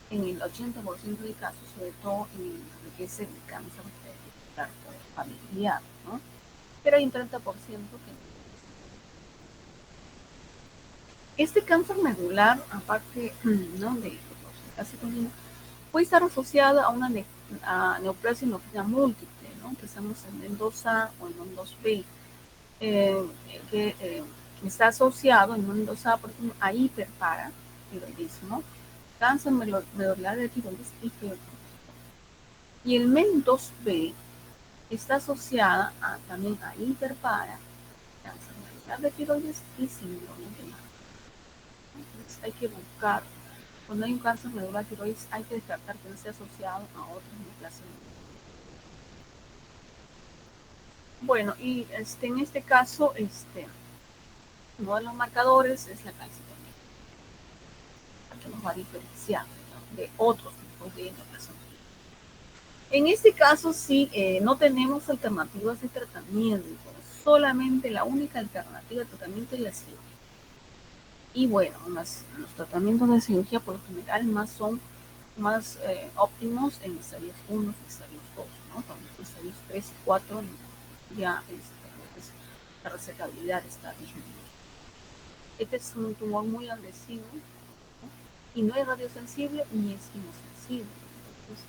en el 80% de casos, sobre todo en lo que es el cáncer familiar, ¿no? Pero hay un 30% que no. Este cáncer medular, aparte, ¿no?, de calcitonina, puede estar asociado a una neoplasia endócrina múltiple, ¿no?, que estamos en el 2A o en el 2B, que está asociado en un 2A, por ejemplo, a hiperparatiroidismo, cáncer medular de tiroides y hipertiroidismo. Y el MEN2B está asociada también a hiperpara, cáncer medular de tiroides y síndrome de Marfan. Entonces hay que buscar, cuando hay un cáncer medular de tiroides, hay que descartar que no esté asociado a otras neoplasias. Bueno, y en este caso, uno de los marcadores es la calcitonina, que nos va a diferenciar, ¿no?, de otros tipos de neoplasias. En este caso, sí, no tenemos alternativas de tratamiento, solamente la única alternativa de tratamiento es la cirugía. Y bueno, los tratamientos de cirugía por lo general son más óptimos en estadios 1 y estadios 2, ¿no? Cuando en estadios 3 y 4 ya la resecabilidad está disminuida. Este es un tumor muy agresivo, ¿no?, y no es radiosensible ni es quimiosensible. Entonces,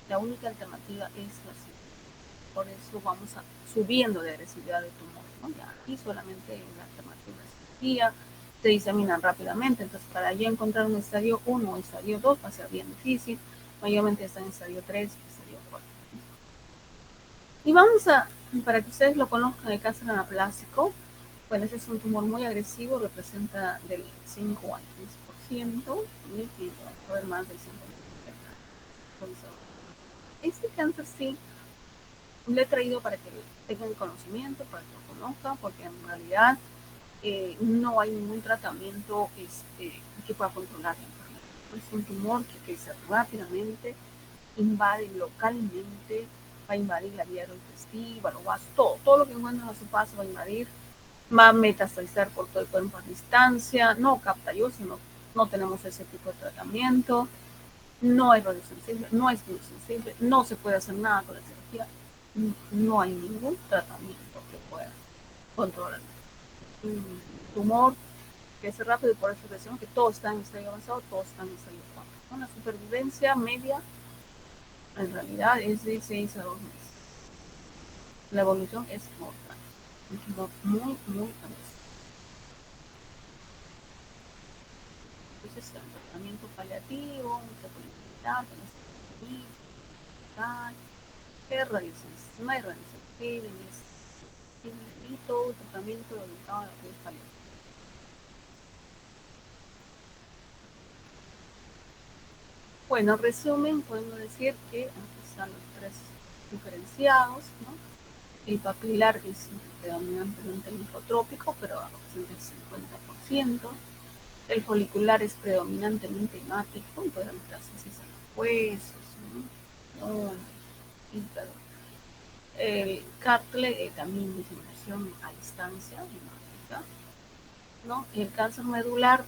la única alternativa es la cirugía. Por eso vamos subiendo de agresividad del tumor, ¿no? Ya aquí solamente la alternativa es cirugía, se diseminan rápidamente, entonces para ya encontrar un estadio 1 o estadio 2 va a ser bien difícil, mayormente está en estadio 3 y estadio 4. Y vamos para que ustedes lo conozcan, el cáncer anaplásico. Bueno, ese es un tumor muy agresivo, representa del 5 al 15%, y puede más del 5%. Este cáncer sí le he traído para que tengan conocimiento, para que lo conozcan, porque en realidad no hay ningún tratamiento que pueda controlar la enfermedad. Es un tumor que crece rápidamente, invade localmente, va a invadir la vía digestiva, los vasos, todo lo que encuentren a su paso va a invadir, va a metastazizar por todo el cuerpo a distancia, no capta ayuda, no tenemos ese tipo de tratamiento, no es radiosensible, no es biosensible, no se puede hacer nada con la cirugía, no hay ningún tratamiento que pueda controlar un tumor que es rápido, y por eso decimos que todos están en estadio avanzado, todos están en estadio 4. Una supervivencia media en realidad es de 6 a 2 meses. La evolución es mortal, un tumor muy, muy agresivo. Entonces, el tratamiento paliativo, un tratamiento es radiosensible, no hay radiosensible, y todo el tratamiento orientado a lo que es paliativo. Bueno, en resumen, podemos decir que aquí están los tres diferenciados, ¿no? El papilar es predominantemente linfotrópico, pero representa el 50%. El folicular es predominantemente hemático, y puede metástasis a los huesos, ¿no? Hígado. El cártle también diseminación a distancia hemática, ¿no? El cáncer medular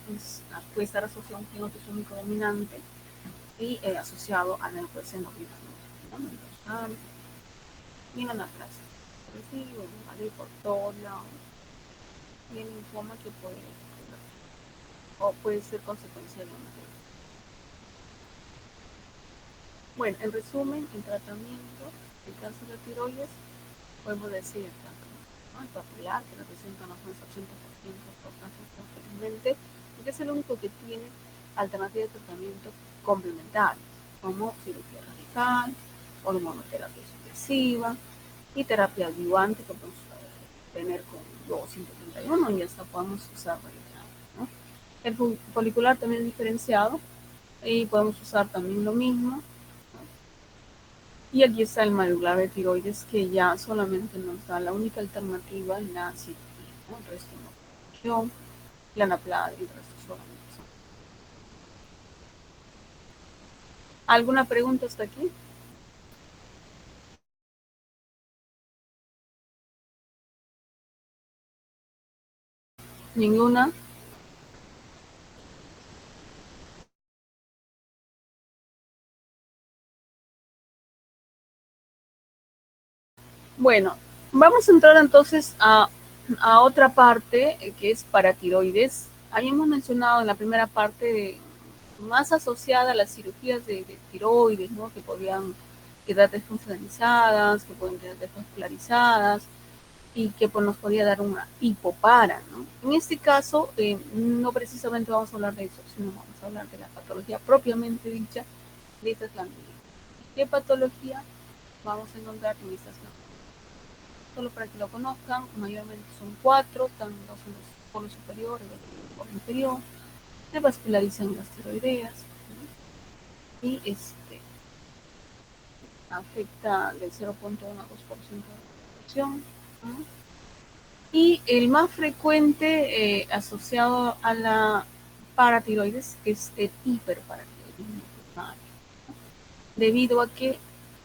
puede estar asociado a un gen autosómico dominante y asociado a la neoplasia endócrina, ¿no? Y la neoplasia agresiva, ¿vale?, por todos lados, y el linfoma que puede ser consecuencia de una. Bueno, en resumen, el tratamiento del cáncer de tiroides, podemos decir, ¿no?, el papilar, que representa más o menos 80% por cáncer posteriormente, porque es el único que tiene alternativa de tratamiento complementaria, como cirugía radical, hormonoterapia supresiva y terapia adyuvante, como tener con 231 y hasta podemos usar, ¿no? El folicular también es diferenciado y podemos usar también lo mismo, ¿no? Y aquí está el malular de tiroides que ya solamente nos da la única alternativa en la cirugía, ¿no? El resto no, la anaplada y el resto solamente. ¿Alguna pregunta hasta aquí? ¿Ninguna? Bueno, vamos a entrar entonces a otra parte que es paratiroides. Habíamos mencionado en la primera parte más asociada a las cirugías de tiroides, ¿no? Que podían quedar desfuncionalizadas, que pueden quedar desvascularizadas y que pues, nos podía dar una hipopara, ¿no? En este caso, no precisamente vamos a hablar de eso, sino vamos a hablar de la patología propiamente dicha de estas glándulas. ¿Qué patología vamos a encontrar en estas glándulas? Solo para que lo conozcan, mayormente son cuatro, están dos en los polos superiores y otro en el polo inferior, se vascularizan las tiroideas, ¿no? Y afecta del 0.1 a 2% de la población, ¿no? Y el más frecuente asociado a la paratiroides es el hiperparatiroidismo primario, debido a que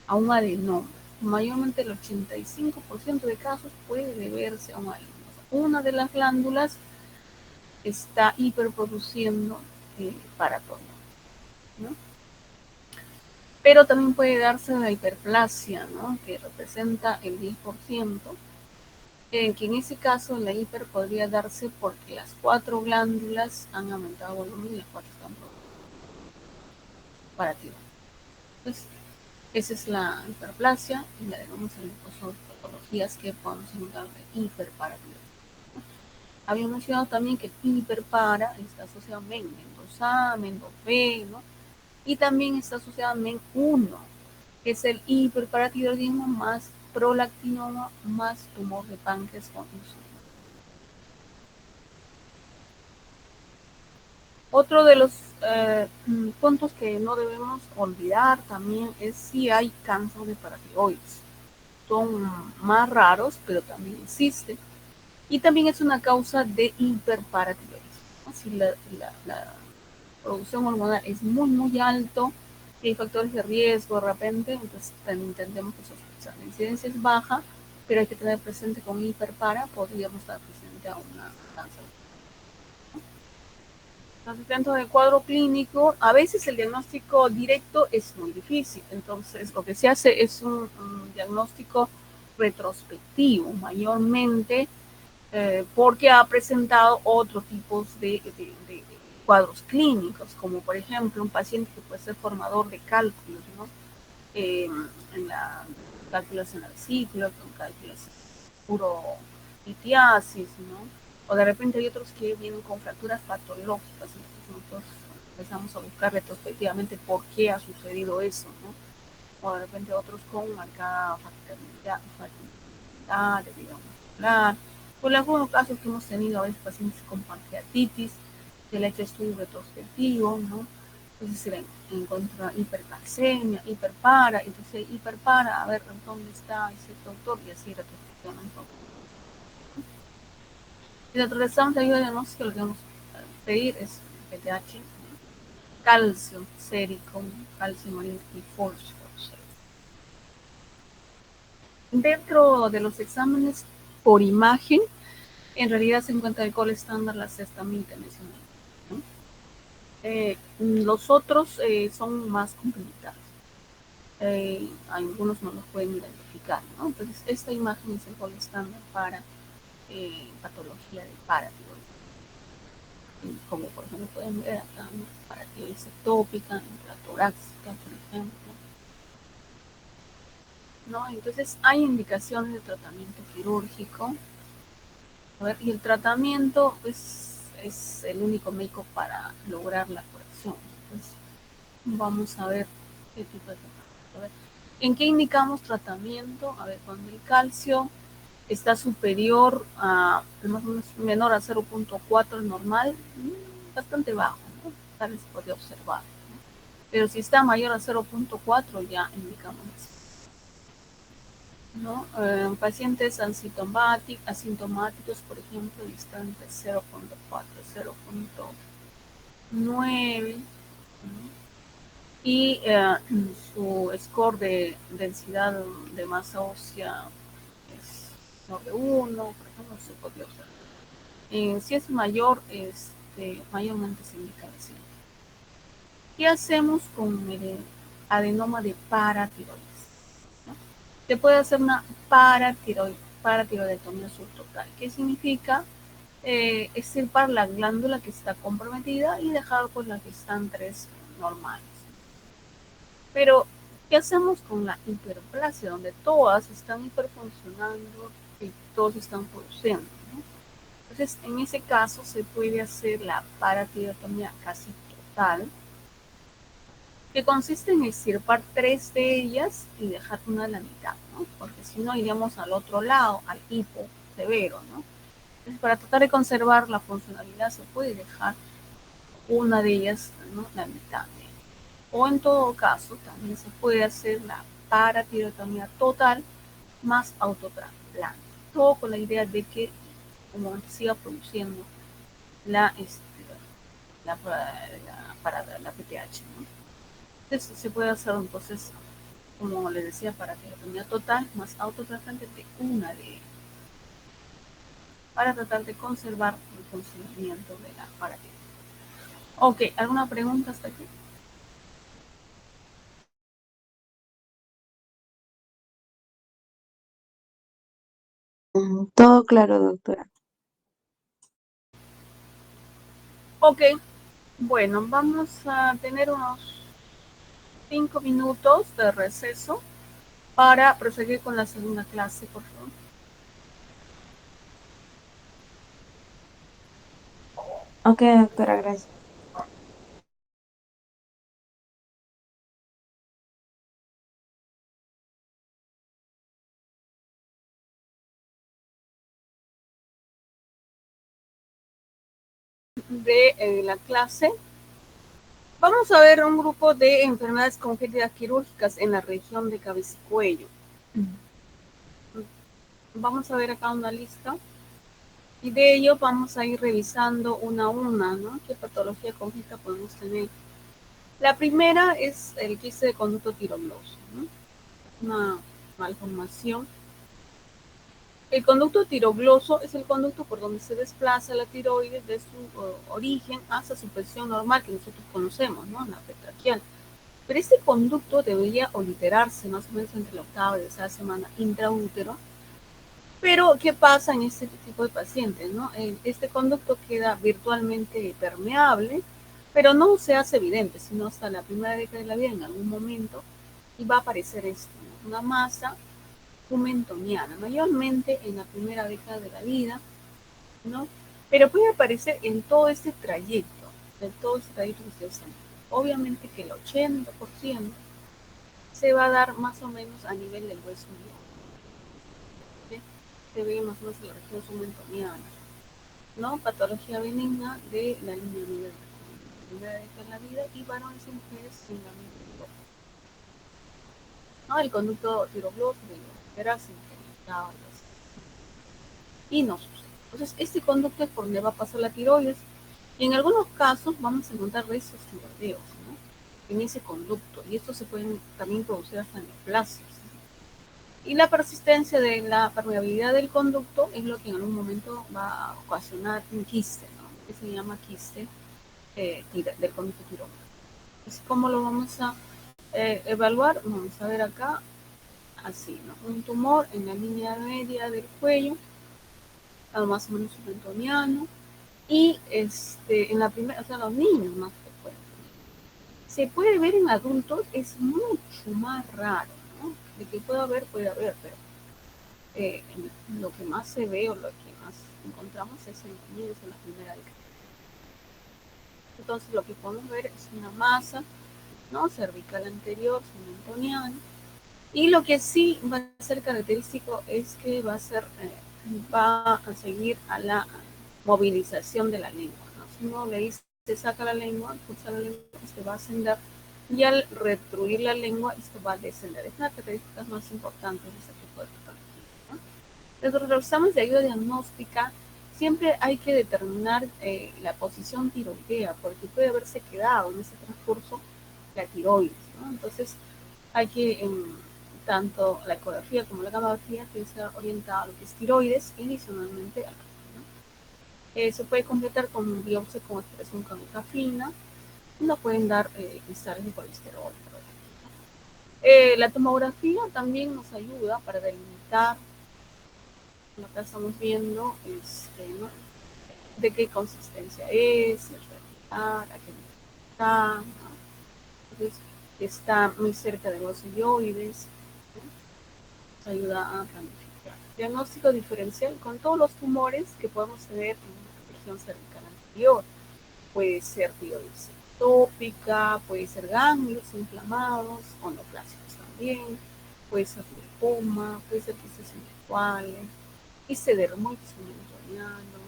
a un adenoma. Mayormente el 85% de casos puede deberse a un adenoma. Una de las glándulas está hiperproduciendo paratonina, ¿no? Pero también puede darse la hiperplasia, ¿no? Que representa el 10%, que en ese caso la hiper podría darse porque las cuatro glándulas han aumentado volumen y las cuatro están para ti. Entonces, esa es la hiperplasia y la debemos en las patologías que podemos encontrar de hiperparatiroidismo. Había mencionado también que el hiperpara está asociado a MEN, MEN2A, MEN2B, ¿no? Y también está asociado a MEN1, que es el hiperparatiroidismo más prolactinoma más tumor de páncreas con insulina. Otro de los puntos que no debemos olvidar también es si hay cáncer de paratiroides. Son más raros, pero también existen. Y también es una causa de hiperparatiroidismo. Si la producción hormonal es muy, muy alto, y hay factores de riesgo de repente, entonces entendemos que sospechar. La incidencia es baja, pero hay que tener presente con hiperpara, podríamos estar presente a una cáncer. Entonces, dentro del cuadro clínico, a veces el diagnóstico directo es muy difícil. Entonces, lo que se hace es un diagnóstico retrospectivo, mayormente porque ha presentado otros tipos de cuadros clínicos, como por ejemplo un paciente que puede ser formador de cálculos, ¿no? En la cálculos en la vesícula, con cálculos puro litiasis, ¿no? O de repente hay otros que vienen con fracturas patológicas, entonces nosotros empezamos a buscar retrospectivamente por qué ha sucedido eso, ¿no? O de repente otros con marcada fragilidad, debilidad muscular, por algunos casos que hemos tenido a veces pacientes con pancreatitis, se le ha hecho estudio retrospectivo, ¿no? Entonces se le encuentra hipercalcemia, hiperpara, entonces hiperpara, a ver dónde está ese doctor y así retrospectiva un poco. Si nosotros estamos de ayuda diagnóstica, lo que vamos a pedir es PTH, calcio sérico, calcio marino y fósforo. Dentro de los exámenes por imagen, en realidad se encuentra el gol estándar, la sexta que mencioné, ¿no? Los otros son más complicados. Algunos no los pueden identificar, ¿no? Entonces, esta imagen es el gol estándar para patología de paratiroidismo. Como por ejemplo pueden ver acá, ¿no? Paratiroides ectópica, intratorácica, por ejemplo, ¿no? Entonces, hay indicaciones de tratamiento quirúrgico. A ver, y el tratamiento pues, es el único médico para lograr la curación. Entonces, vamos a ver qué tipo de tratamiento. A ver, ¿en qué indicamos tratamiento? A ver, con el calcio está superior a, más o menos menor a 0.4 normal, bastante bajo, ¿no? Tal vez se puede observar. ¿No? Pero si está mayor a 0.4 ya indicamos eso. ¿No? Pacientes asintomáticos, por ejemplo, están entre 0.4 y 0.9, ¿no? Y su score de densidad de masa ósea es menor de 1, por ejemplo, se podría observar. Si es mayor, mayormente se indica así. ¿Qué hacemos con el adenoma de paratiroides? ¿No? Se puede hacer una paratiroidectomía subtotal. ¿Qué significa? Extirpar la glándula que está comprometida y dejar pues las que están tres normales. Pero, ¿qué hacemos con la hiperplasia, donde todas están hiperfuncionando y todos están produciendo? ¿No? Entonces, en ese caso se puede hacer la paratiroidectomía casi total, que consiste en extirpar 3 de ellas y dejar una a la mitad, ¿no? Porque si no iríamos al otro lado, al hipo severo, ¿no? Entonces, para tratar de conservar la funcionalidad se puede dejar una de ellas, ¿no? La mitad. O en todo caso, también se puede hacer la paratiroidectomía total más autotrasplante. Todo con la idea de que como siga produciendo la, la PTH, ¿no? Entonces se puede hacer entonces, como les decía, paratiroidectomía total más autotrasplante de una de ellas, para tratar de conservar el funcionamiento de la paratiroidectomía. Ok, ¿alguna pregunta hasta aquí? Todo claro, doctora. Ok, bueno, vamos a tener unos 5 minutos de receso para proseguir con la segunda clase, por favor. Ok, doctora, gracias. De la clase, vamos a ver un grupo de enfermedades congénitas quirúrgicas en la región de cabeza y cuello. Vamos a ver acá una lista y de ello vamos a ir revisando una a una, ¿no? ¿Qué patología congénita podemos tener? La primera es el quiste de conducto tiroidoso, ¿no? Una malformación. El conducto tirogloso es el conducto por donde se desplaza la tiroides de su origen hasta su posición normal que nosotros conocemos, ¿no? La petraquial. Pero este conducto debería obliterarse más o menos entre la octava y décima semana intraútero. Pero, ¿qué pasa en este tipo de pacientes, no? Este conducto queda virtualmente permeable, pero no se hace evidente, sino hasta la primera década de la vida en algún momento, y va a aparecer esto, ¿no? Una masa humentoniana, mayormente en la primera década de la vida, ¿no? Pero puede aparecer en todo este trayecto, en todo este trayecto que ustedes están. Obviamente que el 80% se va a dar más o menos a nivel del hueso medio, ¿sí? Se ve más o menos en la región submentoniana, ¿no? Patología benigna de la línea media de la primera década de la vida y varones y mujeres en la misma, ¿no? El conducto tirogloso de los verás incrementado y no sucede. Entonces, este conducto es por donde va a pasar la tiroides y en algunos casos vamos a encontrar restos tiroideos, ¿no? En ese conducto y estos se pueden también producir hasta neoplasias. Y la persistencia de la permeabilidad del conducto es lo que en algún momento va a ocasionar un quiste, ¿no? Que se llama quiste del conducto tiroideo. Entonces, ¿cómo lo vamos a evaluar? Vamos a ver acá, así, ¿no? Un tumor en la línea media del cuello, más o menos subentoniano, y en la primera, o sea, los niños más frecuentes. Se puede ver en adultos, es mucho más raro, ¿no? De que puede haber, pero lo que más se ve o lo que más encontramos es en los niños en la primera década. Entonces, lo que podemos ver es una masa, ¿no? Cervical anterior, submentoniana, Y lo que sí va a ser característico es que va a seguir a la movilización de la lengua, ¿no? Si uno le dice saca la lengua, pulsa la lengua, se va a ascender, y al retruir la lengua, esto va a descender. Es una de las características más importantes de este tipo de patología, ¿no? Dentro de los exámenes de ayuda diagnóstica, siempre hay que determinar la posición tiroidea, porque puede haberse quedado en ese transcurso la tiroides, ¿no? Entonces, hay que, tanto la ecografía como la gamografía, que sea orientada a lo que es tiroides y adicionalmente al ¿no? Se puede completar con biopsia con expresión clínica fina, y nos pueden dar cristales de colesterol. La tomografía también nos ayuda para delimitar, lo que estamos viendo, ¿no? De qué consistencia es, a qué está, ¿no? Entonces, está muy cerca de los hioides, ¿no? Nos ayuda a planificar. Diagnóstico diferencial con todos los tumores que podemos tener en la región cervical anterior. Puede ser tiroides ectópica, puede ser ganglios inflamados, o neoplásicos también, puede ser lipoma, puede ser quistes intelectuales, histerodermoides meridiano,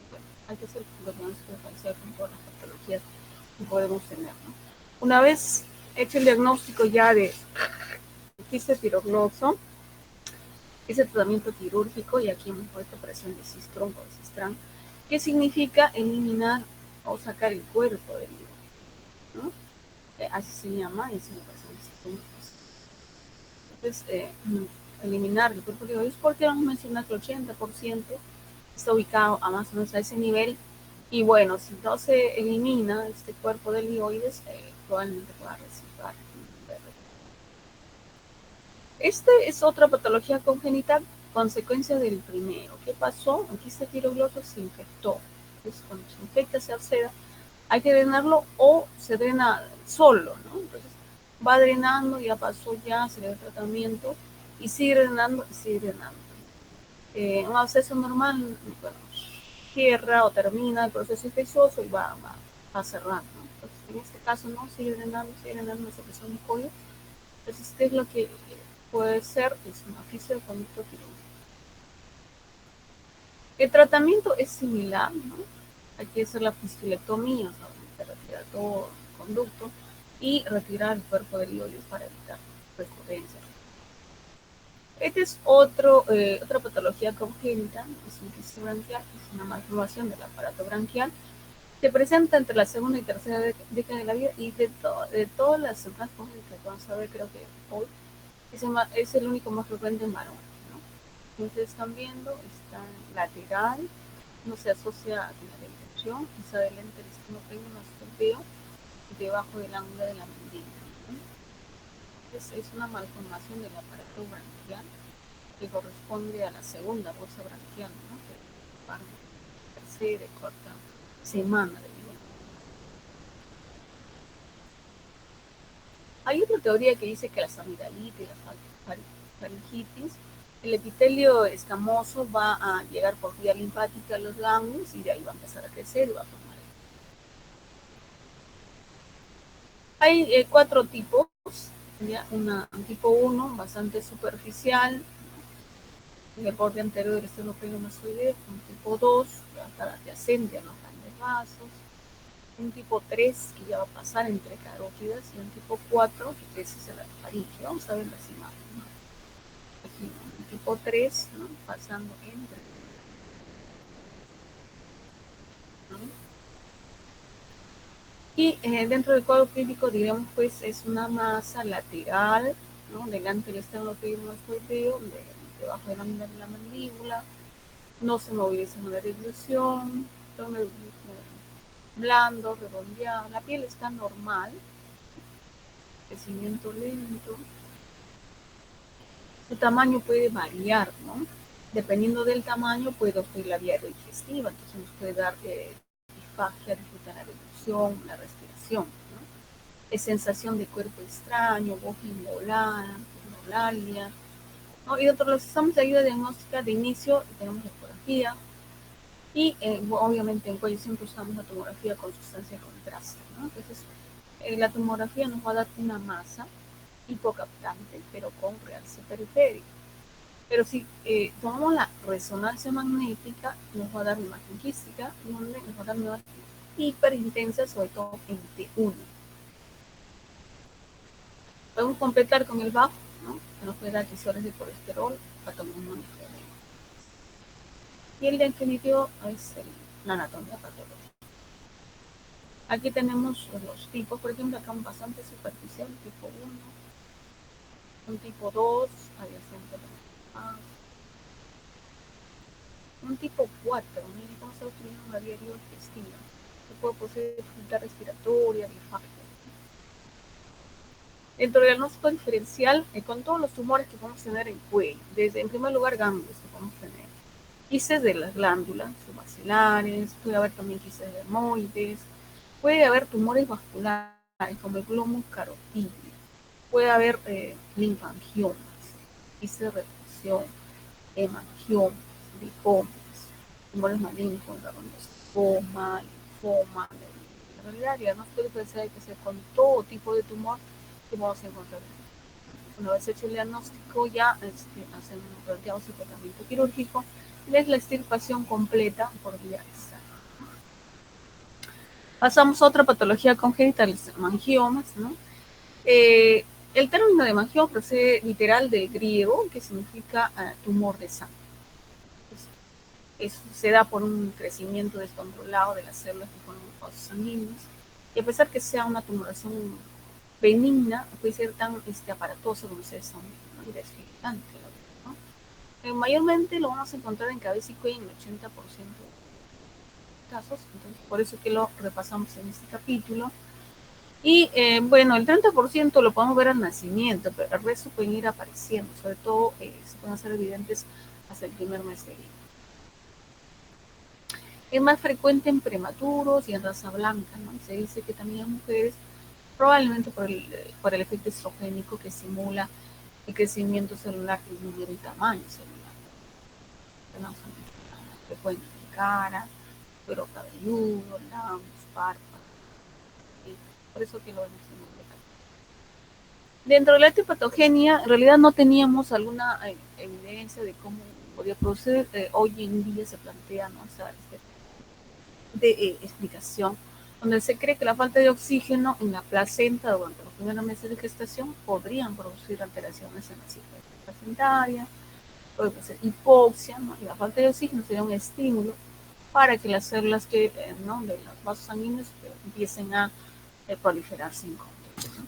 bueno, hay que hacer diagnóstico diferencial con todas las patologías que podemos tener, ¿no? Una vez hecho el diagnóstico ya de quiste tiroglobso, ese tratamiento quirúrgico, y aquí hemos puesto operación de Sistron o Sistran, que significa eliminar o sacar el cuerpo del hígado, ¿no? Así se llama, y es una operación de Sistron. Entonces, eliminar el cuerpo del hígado, porque vamos a mencionar que el 80% está ubicado a más o menos a ese nivel, y bueno, si no se elimina este cuerpo del hioides, probablemente pueda resultar. Esta es otra patología congénita, consecuencia del primero. ¿Qué pasó? Aquí este tiroglotto se infectó. Entonces, cuando se infecta, se acceda, hay que drenarlo o se drena solo, ¿no? Entonces, va drenando, ya pasó, ya se le da el tratamiento y sigue drenando y sigue drenando. Un absceso normal, bueno, cierra o termina el proceso infeccioso y va cerrando, ¿no? Entonces, en este caso, no, sigue drenando una secreción mucosa. Entonces, ¿qué es lo que puede ser? Es una fisioconducto quirúrgica. El tratamiento es similar, ¿no? Hay que hacer la fistulectomía, o sea, retirar todo el conducto y retirar el cuerpo del hioides para evitar recurrencia. Esta es otra patología congénita, es un quiste branquial, es una malformación del aparato branquial. Se presenta entre la segunda y tercera década de la vida, y de todas las enfermedades congénitas que vamos a ver, creo que hoy es el único más frecuente en varones, ¿no? Entonces están viendo, está lateral, no se asocia a la depresión, quizá del ente no tenga un estopeo debajo del ángulo de la mandíbula, ¿no? Entonces es una malformación del aparato branquial que corresponde a la segunda bolsa branquial, ¿no? Que para tercera y cuarta semana de vida. Hay otra teoría que dice que las amigdalitis y la faringitis, el epitelio escamoso va a llegar por vía linfática a los ganglios y de ahí va a empezar a crecer y va a formar. Hay 4 tipos, ¿ya? Un tipo 1 bastante superficial, en el borde anterior del esternocleidomastoideo, un tipo 2 que va a estar adyacente a los grandes vasos, un tipo 3 que ya va a pasar entre carótidas, y un tipo 4 que ese es la faringe. Vamos a ver las imágenes, ¿no? Aquí, un tipo 3, ¿no? Pasando entre, ¿no? Y dentro del cuadro clínico, digamos, pues es una masa lateral, ¿no? Delante del esternocleidomastoideo, debajo de la mandíbula, no se moviliza en la deglución, blando, redondeado, la piel está normal, crecimiento lento. Su tamaño puede variar, ¿no? Dependiendo del tamaño puede obstruir la vía digestiva, entonces nos puede dar disfagia, dificultad en la deglución, la respiración, ¿no? Es sensación de cuerpo extraño, voz involada, hipnolalia, ¿no? Y dentro de los exámenes de ayuda diagnóstica de inicio tenemos la ecografía, y obviamente en cuello siempre usamos la tomografía con sustancia de contraste, ¿no? Entonces, la tomografía nos va a dar una masa hipocaptante, pero con realce periférico. Pero si tomamos la resonancia magnética, nos va a dar una imagen quística, donde nos va a dar una imagen hiperintensa, sobre todo en T1. Podemos completar con el BAF, ¿no? Que nos puede dar tisores de colesterol, patología. Y el definitivo es la anatomía patológica. Aquí tenemos los tipos, por ejemplo, acá un bastante superficial, tipo 1, un tipo 2, adyacente a un tipo 4, miren cómo está utilizando la vía digestiva, que puede poseer dificultad respiratoria, linfática. Dentro del diagnóstico diferencial, con todos los tumores que podemos tener en cuello, desde en primer lugar ganglios que podemos tener, quistes de las glándulas submaxilares, puede haber también quistes de dermoides, puede haber tumores vasculares como el glomo carotídeo, puede haber linfangiomas, quistes de repulsión, hemangiomas, lipomas, tumores malignos como cardiomastoma, linfoma. En realidad, el diagnóstico diferencial hay que hacer con todo tipo de tumor que vamos a encontrar. Una vez hecho el diagnóstico, ya hacemos un planteado su tratamiento quirúrgico y es la extirpación completa por vía externa. Pasamos a otra patología congénita, los hemangiomas, ¿no? El término de hemangioma procede literal del griego, que significa tumor de sangre. Eso se da por un crecimiento descontrolado de las células que forman los vasos sanguíneos. Y a pesar que sea una tumoración benigna, puede ser tan aparatosa como ustedes son, ¿no? Y desfigurante, ¿no? Mayormente lo vamos a encontrar en cabeza y cuello en el 80% de casos, entonces por eso que lo repasamos en este capítulo. Y bueno, el 30% lo podemos ver al nacimiento, pero el resto pueden ir apareciendo, sobre todo se pueden hacer evidentes hasta el primer mes de vida. Es más frecuente en prematuros y en raza blanca, ¿no? Se dice que también en mujeres, probablemente por el efecto estrogénico que simula el crecimiento celular, el número y tamaño celular. Tenemos más frecuente en cara, cuero cabelludo, labios, párpados. Por eso que lo vemos en el caso. Dentro de la etiopatogenia, en realidad no teníamos alguna evidencia de cómo podía proceder. Hoy en día se plantea, ¿no?, esa de explicación, donde se cree que la falta de oxígeno en la placenta durante los primeros meses de gestación podrían producir alteraciones en la circulación placentaria, puede ser hipoxia, ¿no? Y la falta de oxígeno sería un estímulo para que las células que, ¿no?, de los vasos sanguíneos empiecen a proliferar sin control,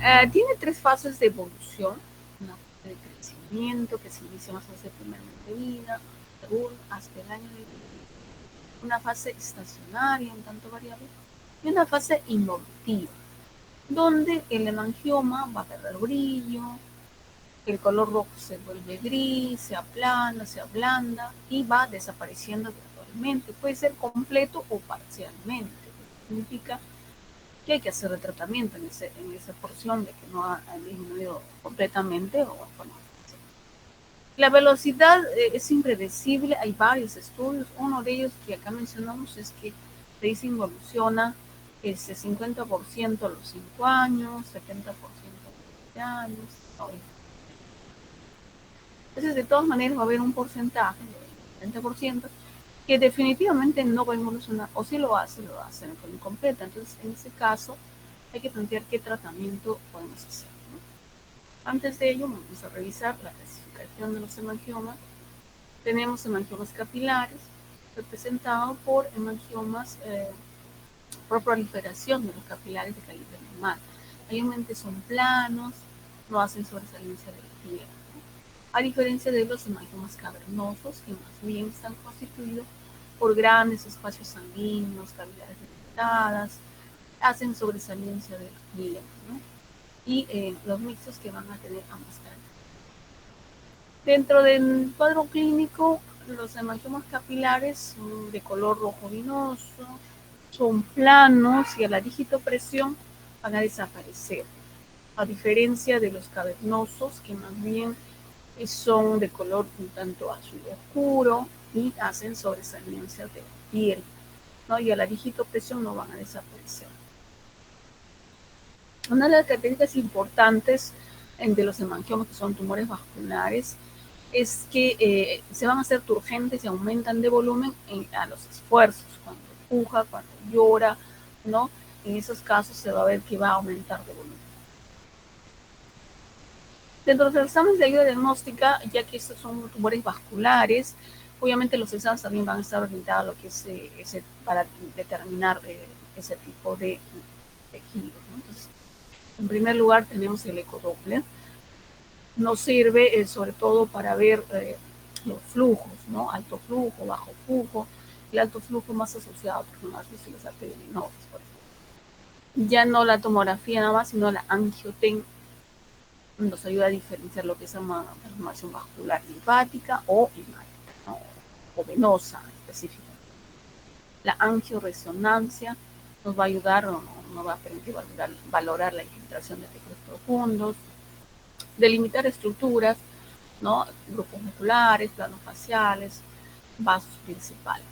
¿no? Tiene 3 fases de evolución: una fase de crecimiento que se inicia más hacia el primer mes de vida, según hasta el año de vida, una fase estacionaria un tanto variable y una fase involutiva, donde el hemangioma va a perder brillo, el color rojo se vuelve gris, se aplana, se ablanda y va desapareciendo gradualmente. Puede ser completo o parcialmente. Significa que hay que hacer el tratamiento en esa porción de que no ha disminuido completamente o bueno. La velocidad es impredecible, hay varios estudios. Uno de ellos que acá mencionamos es que se dice involuciona 50% a los 5 años, 70% a los 20 años. Entonces, de todas maneras, va a haber un porcentaje, del 30%, que definitivamente no va a evolucionar, o si lo hace en forma incompleta. Entonces, en ese caso, hay que plantear qué tratamiento podemos hacer, ¿no? Antes de ello, vamos a revisar la clasificación de los hemangiomas. Tenemos hemangiomas capilares, representados por hemangiomas por proliferación de los capilares de calibre normal. Mayormente son planos, no hacen sobresalencia de la piel, ¿no?, a diferencia de los hemangiomas cavernosos, que más bien están constituidos por grandes espacios sanguíneos, cavidades delimitadas, hacen sobresalencia de la piel, ¿no?, y los mixtos que van a tener ambas características. Dentro del cuadro clínico, los hemangiomas capilares son de color rojo vinoso, son planos y a la digitopresión van a desaparecer, a diferencia de los cavernosos, que más bien son de color un tanto azul oscuro y hacen sobresaliencia de la piel, ¿no?, y a la digitopresión no van a desaparecer. Una de las características importantes de los hemangiomas, que son tumores vasculares, es que se van a hacer turgentes y aumentan de volumen a los esfuerzos, cuando puja, cuando llora, ¿no? En esos casos se va a ver que va a aumentar de volumen. Dentro de los exámenes de ayuda diagnóstica, ya que estos son tumores vasculares, obviamente los exámenes también van a estar orientados a lo que es para determinar ese tipo de tejido, ¿no? Entonces, en primer lugar tenemos el ecodoppler. Nos sirve sobre todo para ver los flujos, ¿no? Alto flujo, bajo flujo. El alto flujo más asociado a personas y las arterias venosas, por ejemplo. Ya no la tomografía nada más, sino la angioten nos ayuda a diferenciar lo que es una malformación vascular linfática o hemática, ¿no? O venosa específica. La angioresonancia nos va a ayudar o nos va a permitir valorar la infiltración de tejidos profundos, delimitar estructuras, ¿no? Grupos musculares, planos faciales, vasos principales.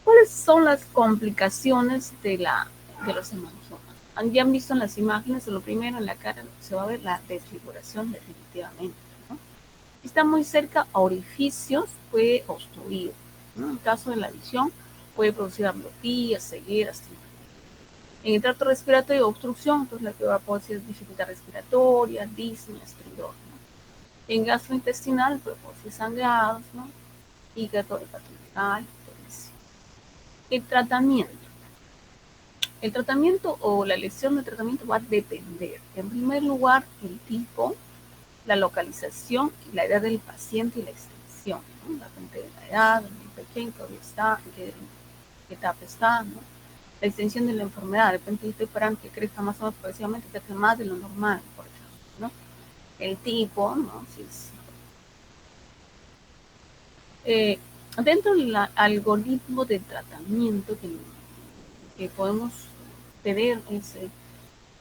¿Cuáles son las complicaciones de los hemangiomas? Ya han visto en las imágenes, lo primero en la cara se va a ver la desfiguración definitivamente, ¿no? Si está muy cerca a orificios, puede obstruir, ¿no? En caso de la visión, puede producir ambliopía, ceguera, astigmatismo. En el tracto respiratorio, obstrucción, pues la que va a producir dificultad respiratoria, disnea, estridor, ¿no? En gastrointestinal, puede producir sangrados, ¿no? Hígado, hepatomegalia, el tratamiento. El tratamiento o la elección de tratamiento va a depender, en primer lugar, el tipo, la localización, la edad del paciente y la extensión, ¿no? Depende de la edad, el pequeño, todavía está, en qué etapa está, ¿no? La extensión de la enfermedad, de repente estoy esperando que crezca más o menos progresivamente, que crezca más de lo normal, por ejemplo, ¿no? El tipo, ¿no? Si es, dentro del algoritmo de tratamiento que podemos tener es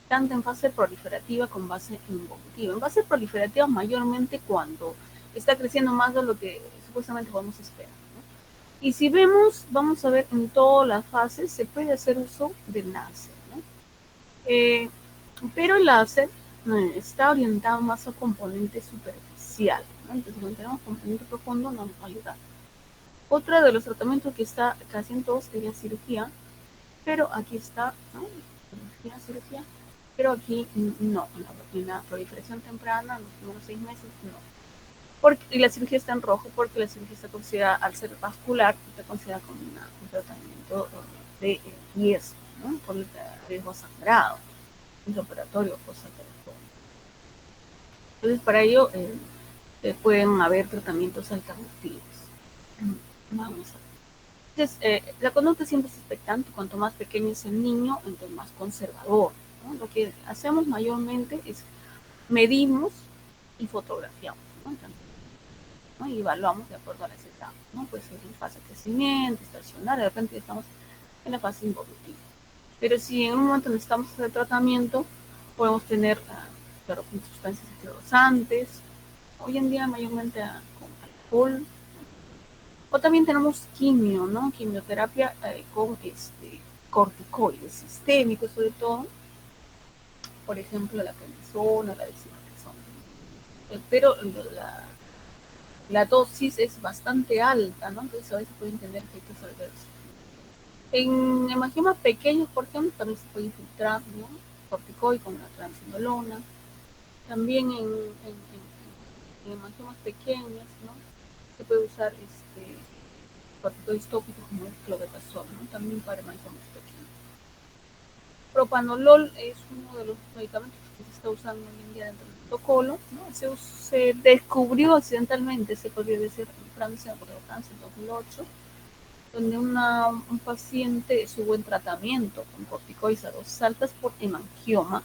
tanto en fase proliferativa como en fase involutiva. En fase proliferativa mayormente cuando está creciendo más de lo que supuestamente podemos esperar, ¿no? Y si vemos, vamos a ver en todas las fases, se puede hacer uso del láser, ¿no? Pero el láser está orientado más a componente superficial, ¿no? Entonces, cuando tenemos componente profundo, no nos va a ayudar. Otro de los tratamientos que está casi en todos sería cirugía, pero aquí está, ¿no? Cirugía, pero aquí no, en la proliferación temprana, en los primeros 6 meses, no. Y la cirugía está en rojo porque la cirugía está considerada, al ser vascular, está considerada como un tratamiento de riesgo, ¿no? Por el riesgo sangrado, intraoperatorio, postoperatorio. Entonces, para ello pueden haber tratamientos alternativos. Vamos a ver. Entonces, la conducta siempre es expectante. Cuanto más pequeño es el niño, entonces más conservador, ¿no? Lo que hacemos mayormente es medimos y fotografiamos, ¿no? ¿no? Y evaluamos de acuerdo a las etapas, ¿no? Pues en fase de crecimiento, estacionaria, de repente estamos en la fase involutiva. Pero si en un momento necesitamos hacer tratamiento, podemos tener claro, sustancias esterilizantes, hoy en día mayormente con alcohol, o también tenemos quimio, ¿no? Quimioterapia con corticoides sistémicos sobre todo, por ejemplo la prednisona, la dexametasona. Pero la dosis es bastante alta, ¿no? Entonces a veces pueden tener efectos adversos. En hemangiomas pequeños, por ejemplo, también se puede infiltrar, ¿no? Corticoide con la transindolona. También en hemangiomas pequeños, ¿no? Se puede usar corticoides tópicos como el clobetasol, ¿no? También para hemangiomas pequeños. Propanolol es uno de los medicamentos que se está usando hoy en día dentro del protocolo, ¿no? Se descubrió accidentalmente, se podría decir, en Francia, por Francia en 2008, donde un paciente estuvo en tratamiento con corticoides a dosis altas por hemangioma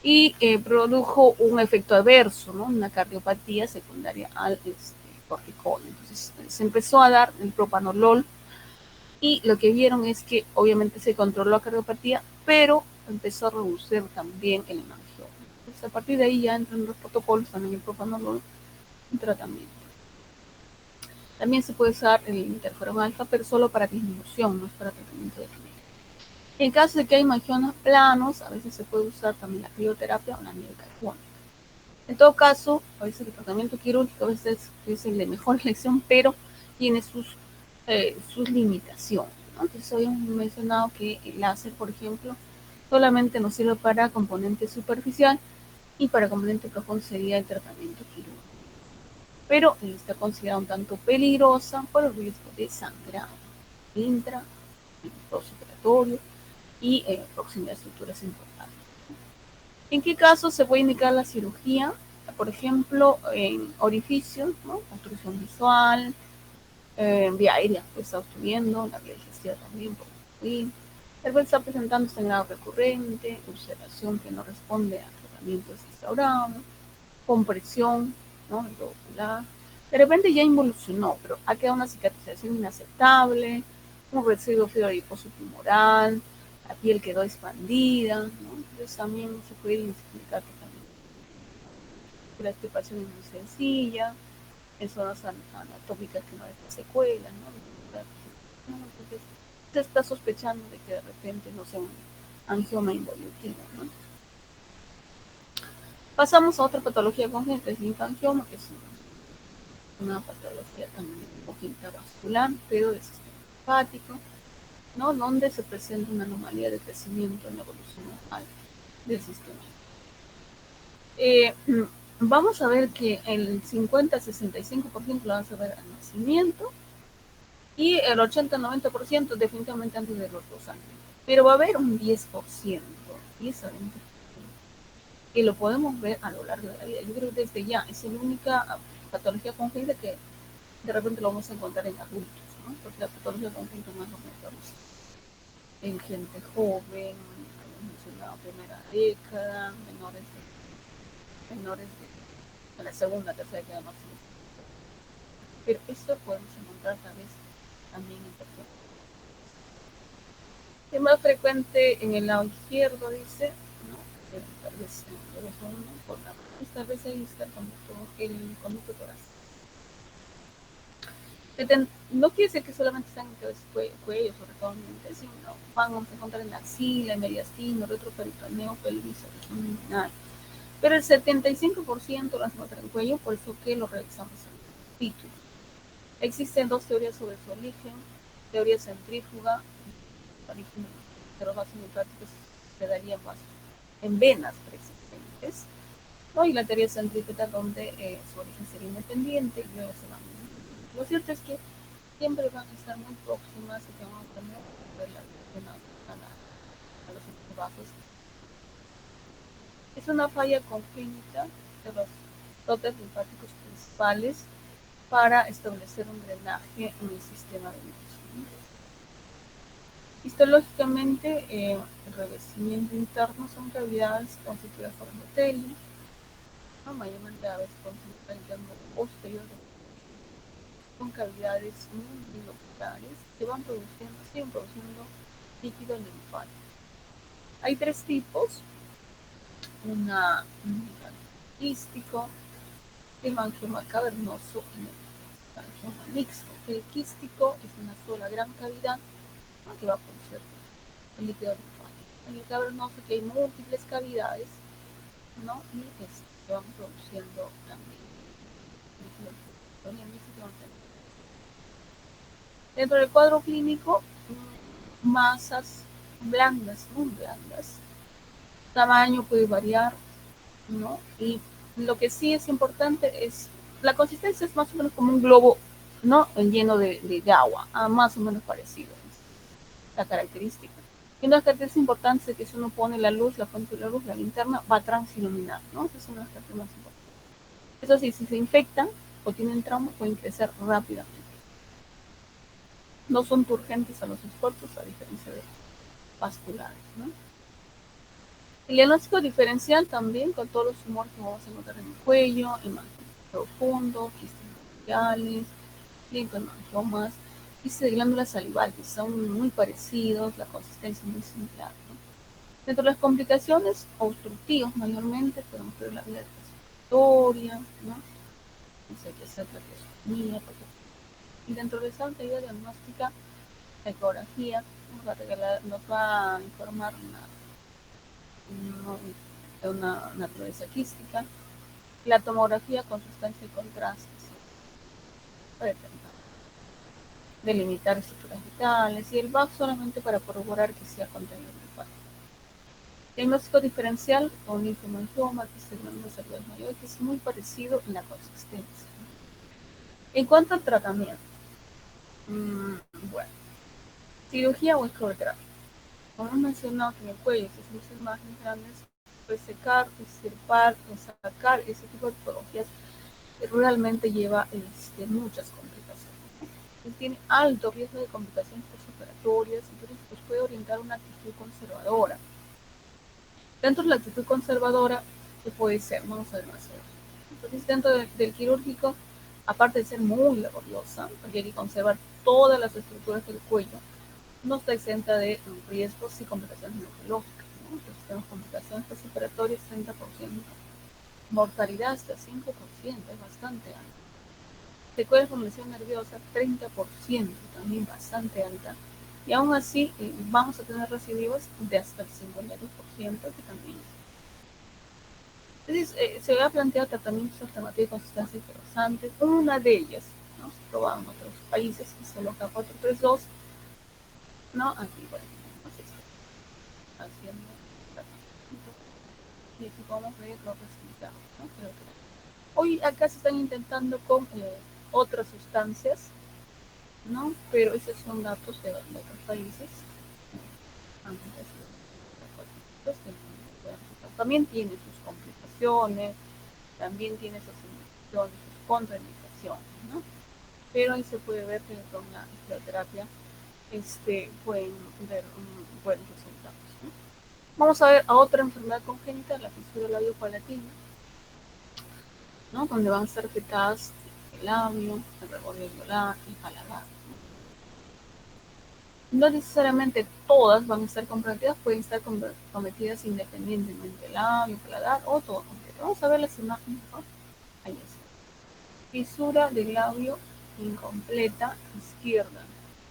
y produjo un efecto adverso, ¿no? Una cardiopatía secundaria al corticoide. Entonces se empezó a dar el propanolol y lo que vieron es que obviamente se controló la cardiopatía, pero empezó a reducir también el hemangioma. Entonces a partir de ahí ya entran los protocolos también el propanolol en tratamiento. También se puede usar el interferón alfa, pero solo para disminución, no es para tratamiento definitivo. En caso de que hay mangiomas planos, a veces se puede usar también la crioterapia o la nieve carbónica. En todo caso, a veces el tratamiento quirúrgico a veces es el de mejor elección, pero tiene sus limitaciones, ¿no? Entonces, hoy hemos mencionado que el láser, por ejemplo, solamente nos sirve para componente superficial y para componente profundo sería el tratamiento quirúrgico. Pero está considerada un tanto peligrosa por el riesgo de sangrado intra, postoperatorio y proximidad de estructuras importantes. ¿En qué casos se puede indicar la cirugía? Por ejemplo, en orificios, ¿no? Obstrucción visual, vía aérea, pues está obstruyendo, la vía digestiva también, por obstruir. El cual está presentando sangrado recurrente, ulceración que no responde a tratamientos instaurados, compresión, ¿no? El ocular. De repente ya involucionó, pero ha quedado una cicatrización inaceptable, un residuo fibroadiposo tumoral, la piel quedó expandida, ¿no? Entonces también se puede identificar que también la extirpación es muy sencilla, en zonas anatómicas que no dejan secuelas, ¿no? Entonces se está sospechando de que de repente no sea un angioma involutivo, ¿no? Pasamos a otra patología congénita, es el linfangioma, que es una patología también un poco intravascular, pero del sistema hepático, ¿no? Donde se presenta una anomalía de crecimiento en la evolución normal del sistema. Vamos a ver que el 50-65% lo vamos a ver al nacimiento y el 80-90% definitivamente antes de los 2 años. Pero va a haber un 10%, 10 a 20%, y lo podemos ver a lo largo de la vida. Yo creo que desde ya es la única patología congénita que de repente lo vamos a encontrar en adultos, ¿no? Porque la patología congénita más lo encontramos en gente joven, hemos mencionado primera década, menores de la segunda, tercera década máximo. Pero esto podemos encontrar tal vez también en personas. Es más frecuente en el lado izquierdo, dice, ¿no? Tal vez en los hombres, por la tal vez ahí está el conducto torácico. No quiere decir que solamente están en cabeza, cuello, sobre todo en mente, sino vamos a encontrar en la axila, en mediastino, retroperitoneo, pelvis, abdominal. Pero el 75% las encuentra en cuello, por eso que lo realizamos en título. Existen 2 teorías sobre su origen, teoría centrífuga, origen de los vasos linfáticos se daría más en venas preexistentes, ¿no? Y la teoría centrípeta donde su origen sería independiente y luego se van. Lo cierto es que siempre van a estar muy próximas y que van a tener relación a los vasos. Es una falla congénita de los dotes linfáticos principales para establecer un drenaje en el sistema venoso. Histológicamente, el revestimiento interno son cavidades constituidas por endotelios, ¿no? Mayormente a veces constituidas en el posterior de son cavidades muy binoculares que siguen produciendo líquido linfático. Hay 3 tipos, un quístico, el angioma cavernoso y el angioma mixto. El quístico es una sola gran cavidad, ¿no? Que va a producir el líquido linfático. En el cavernoso que hay múltiples cavidades, ¿no? Y que van produciendo también líquido linfático. Dentro del cuadro clínico, masas blandas, muy blandas. Tamaño puede variar, ¿no? Y lo que sí es importante es, la consistencia es más o menos como un globo, ¿no? Lleno de agua, más o menos parecido, es la característica. Y una característica importante es que si uno pone la luz, la fuente de la luz, la linterna, va a transiluminar, ¿no? Esa es una de las características más importantes. Eso sí, si se infectan o tienen trauma, pueden crecer rápidamente. No son turgentes a los esfuerzos, a diferencia de vasculares, ¿no? El diagnóstico diferencial también con todos los tumores que vamos a encontrar en el cuello, en profundo, quistes bronquiales, linfangiomas, quistes de glándulas salivales, que son muy parecidos, la consistencia es muy similar, ¿no? Dentro de las complicaciones obstructivas mayormente podemos ver la vía respiratoria, ¿no? Hay que hacer traqueostomía, y dentro de esa teoría diagnóstica, ecografía, nos va a informar de una naturaleza quística. La tomografía con sustancia de contraste, ¿sí? Para delimitar estructuras vitales, y el VAC solamente para corroborar que sea contenido linfático. Diagnóstico diferencial con linfomangioma, segmento cerebral mayor, que es muy parecido en la consistencia. En cuanto al tratamiento, bueno, cirugía o escleroterapia. Como hemos mencionado que en el cuello, si son los márgenes grandes, pues secar, extirpar o sacar ese tipo de patologías realmente lleva muchas complicaciones. Tiene alto riesgo de complicaciones postoperatorias, entonces pues puede orientar una actitud conservadora. Dentro de la actitud conservadora, ¿qué puede ser? Vamos a ver más. Entonces, dentro del quirúrgico, aparte de ser muy laboriosa, porque hay que conservar todas las estructuras del cuello, no está exenta de riesgos y complicaciones neurológicas, ¿no? Entonces, tenemos complicaciones postoperatorias 30%, mortalidad hasta 5%, es bastante alta. Secuelas de conmoción nerviosa 30%, también bastante alta. Y aún así vamos a tener recidivos de hasta el 52%, que también es. Entonces, se ha planteado tratamientos alternativos con sustancias interesantes. Una de ellas, ¿no?, se probaba en otros países, es el OK432, ¿no? Aquí, bueno, no sé si haciendo tratamiento. Y aquí podemos ver los resultados, ¿no? Creo que hoy acá se están intentando con otras sustancias, ¿no? Pero esos son datos de otros países. También tiene sus complicaciones, también tiene sus indicaciones, sus contraindicaciones, ¿no? Pero ahí se puede ver que con la escleroterapia pueden ver buenos resultados, ¿no? Vamos a ver a otra enfermedad congénita, la fisura labiopalatina, ¿no?, donde van a estar afectadas el labio, el rebordo alveolar, el paladar. No necesariamente todas van a estar comprometidas, pueden estar comprometidas independientemente, labio, paladar o todo completo. Vamos a ver las imágenes, ¿no? Ahí está. Fisura del labio incompleta izquierda,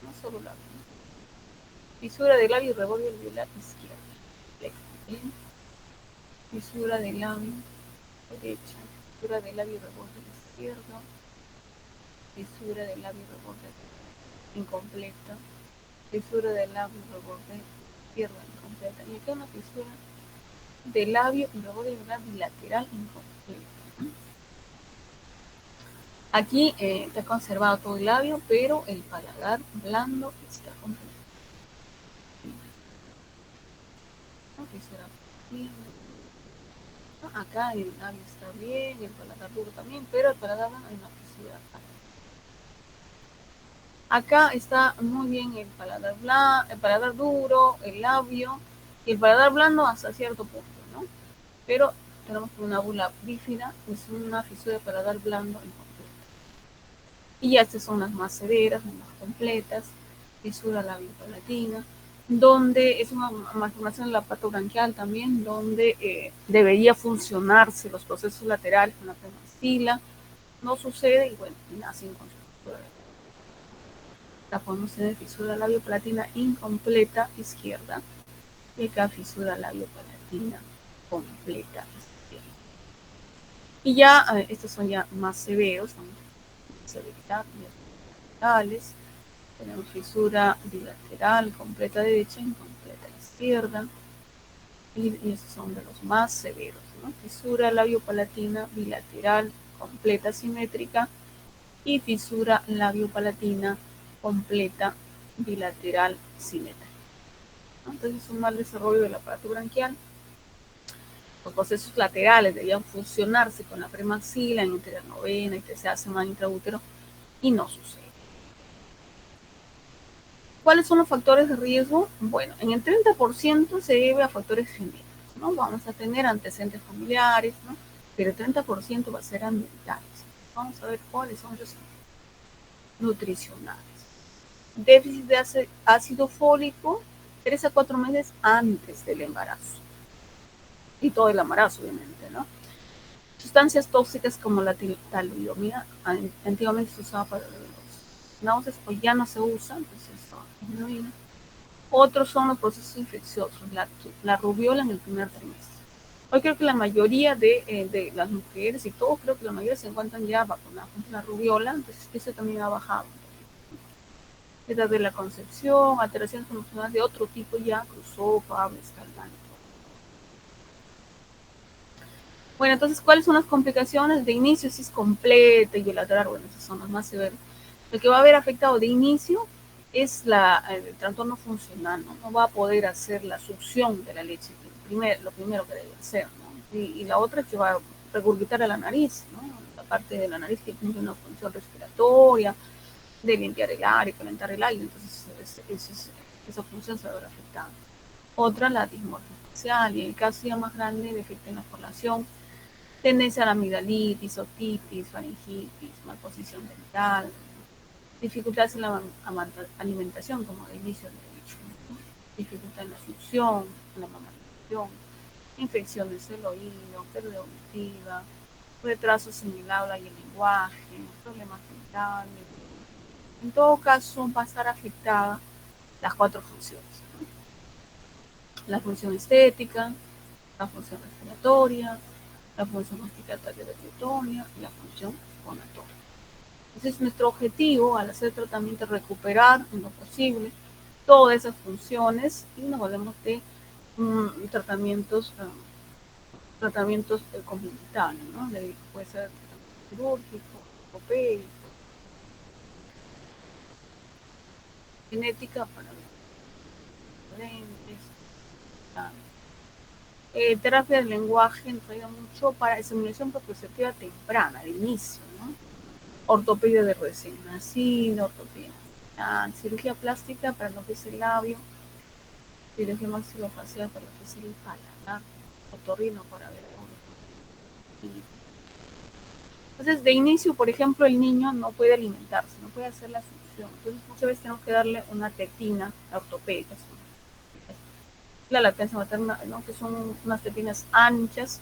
no solo labio, ¿no? Fisura del labio y rebordo alveolar izquierda. ¿Bien? Fisura del labio derecha, fisura del labio y rebordo izquierdo, fisura del labio y rebordo incompleta, fisura del labio y reborde izquierda incompleta. Y acá una fisura del labio y reborde bilateral incompleta. Aquí está conservado todo el labio, pero el paladar blando está completo. Fisura bien. Acá el labio está bien, el paladar duro también, pero el paladar blando hay una fisura. Acá está muy bien el paladar duro, el labio y el paladar blando hasta cierto punto, ¿no? Pero tenemos una bula bífida, es una fisura de paladar blando incompleta. Y estas son las más severas, las más completas, fisura labiopalatina, donde es una malformación de la pata branquial también, donde debería funcionarse los procesos laterales con la premaxila, no sucede y bueno, nacen con su fisura. La podemos tener fisura labiopalatina incompleta izquierda y acá fisura labiopalatina completa izquierda. Y ya estos son ya más severos, son severidad bilaterales. Tenemos fisura bilateral completa derecha, incompleta izquierda, y estos son de los más severos, ¿no? Fisura labiopalatina bilateral completa simétrica y fisura labiopalatina completa bilateral simétrica. Entonces, un mal desarrollo del aparato branquial. Los procesos laterales debían fusionarse con la premaxila, en novena y tercera semana intraútero, y no sucede. ¿Cuáles son los factores de riesgo? Bueno, en el 30% se debe a factores genéticos, ¿no? Vamos a tener antecedentes familiares, ¿no? Pero el 30% va a ser ambientales. Vamos a ver cuáles son los nutricionales. Déficit de ácido fólico 3 a 4 meses antes del embarazo. Y todo el embarazo, obviamente, ¿no? Sustancias tóxicas como la talidomida, antiguamente se usaba para los náuseas, hoy ya no se usa, entonces disminuida. Otros son los procesos infecciosos, la rubiola en el primer trimestre. Hoy creo que la mayoría de las mujeres y todos, creo que la mayoría se encuentran ya vacunadas contra la rubiola, entonces eso también ha bajado. Edad de la concepción, alteraciones emocionales de otro tipo ya, cruzó, escaldante. Bueno, entonces, ¿cuáles son las complicaciones? De inicio, si es completa y bilateral, bueno, esas son las más severas. Lo que va a haber afectado de inicio es el trastorno funcional, ¿no? No va a poder hacer la succión de la leche, lo primero que debe hacer, ¿no? Y la otra es que va a regurgitar a la nariz, ¿no? La parte de la nariz que cumple una función respiratoria, de limpiar el aire, calentar el aire, entonces esa función se va a ver afectada. Otra, la dismorfia facial, y en el caso ya más grande, defecto en la población, tendencia a la amigdalitis, otitis, faringitis, malposición dental, dificultades en la alimentación, como de inicio de dicho, ¿no? Dificultad en la succión, en la mamarización, infecciones del oído, pérdida auditiva, retrasos en el habla y el lenguaje, problemas mentales. En todo caso, va a estar afectada las 4 funciones, ¿no? La función estética, la función respiratoria, la función hospitalaria de Teutonia y la función fonatoria. Entonces, nuestro objetivo al hacer tratamiento es recuperar en lo posible todas esas funciones y nos valemos de tratamientos complementarios, ¿no? Puede ser quirúrgico, ortopédico, genética para lentes, terapia del lenguaje nos ayuda mucho para estimulación propioceptiva temprana, de inicio, ¿no? Ortopedia de recién nacido, ortopedia cirugía plástica para lo que es el labio, cirugía maxilofacial para lo que es el paladar, otorrino para ver. Entonces, de inicio, por ejemplo, el niño no puede alimentarse, no puede hacer la succión. Entonces, muchas veces tenemos que darle una tetina ortopédica, la lactancia materna, ¿no? Que son unas tetinas anchas,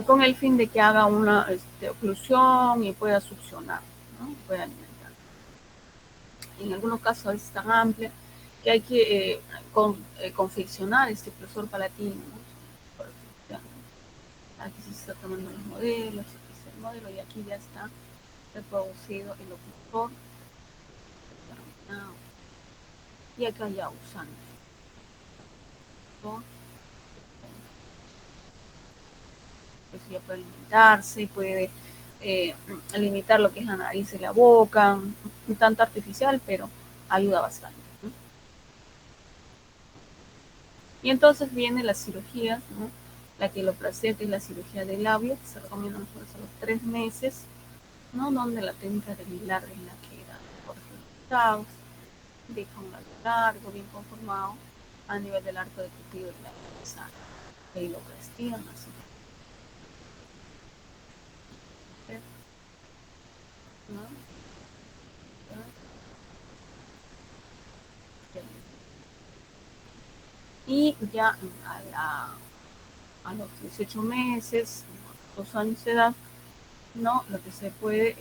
con el fin de que haga una oclusión y pueda succionar, ¿no? Pueda alimentar. En algunos casos es tan amplia que hay que confeccionar este expresor palatino, ¿no? Aquí se está tomando los modelos, aquí está el modelo y aquí ya está reproducido el oclusor y acá ya usando, ¿no? Pues ya puede alimentarse, puede limitar lo que es la nariz y la boca, un tanto artificial, pero ayuda bastante, ¿no? Y entonces viene la cirugía, ¿no? La queloplastia, que es la cirugía del labio, que se recomienda a los 3 meses, ¿no? Donde la técnica de hilar es la que da por resultados, deja un labio largo, bien conformado, a nivel del arco de cupido y la cabeza, la queloplastia, así. ¿No? Y ya a los 18 meses, 2 años de edad, ¿no? Lo que se puede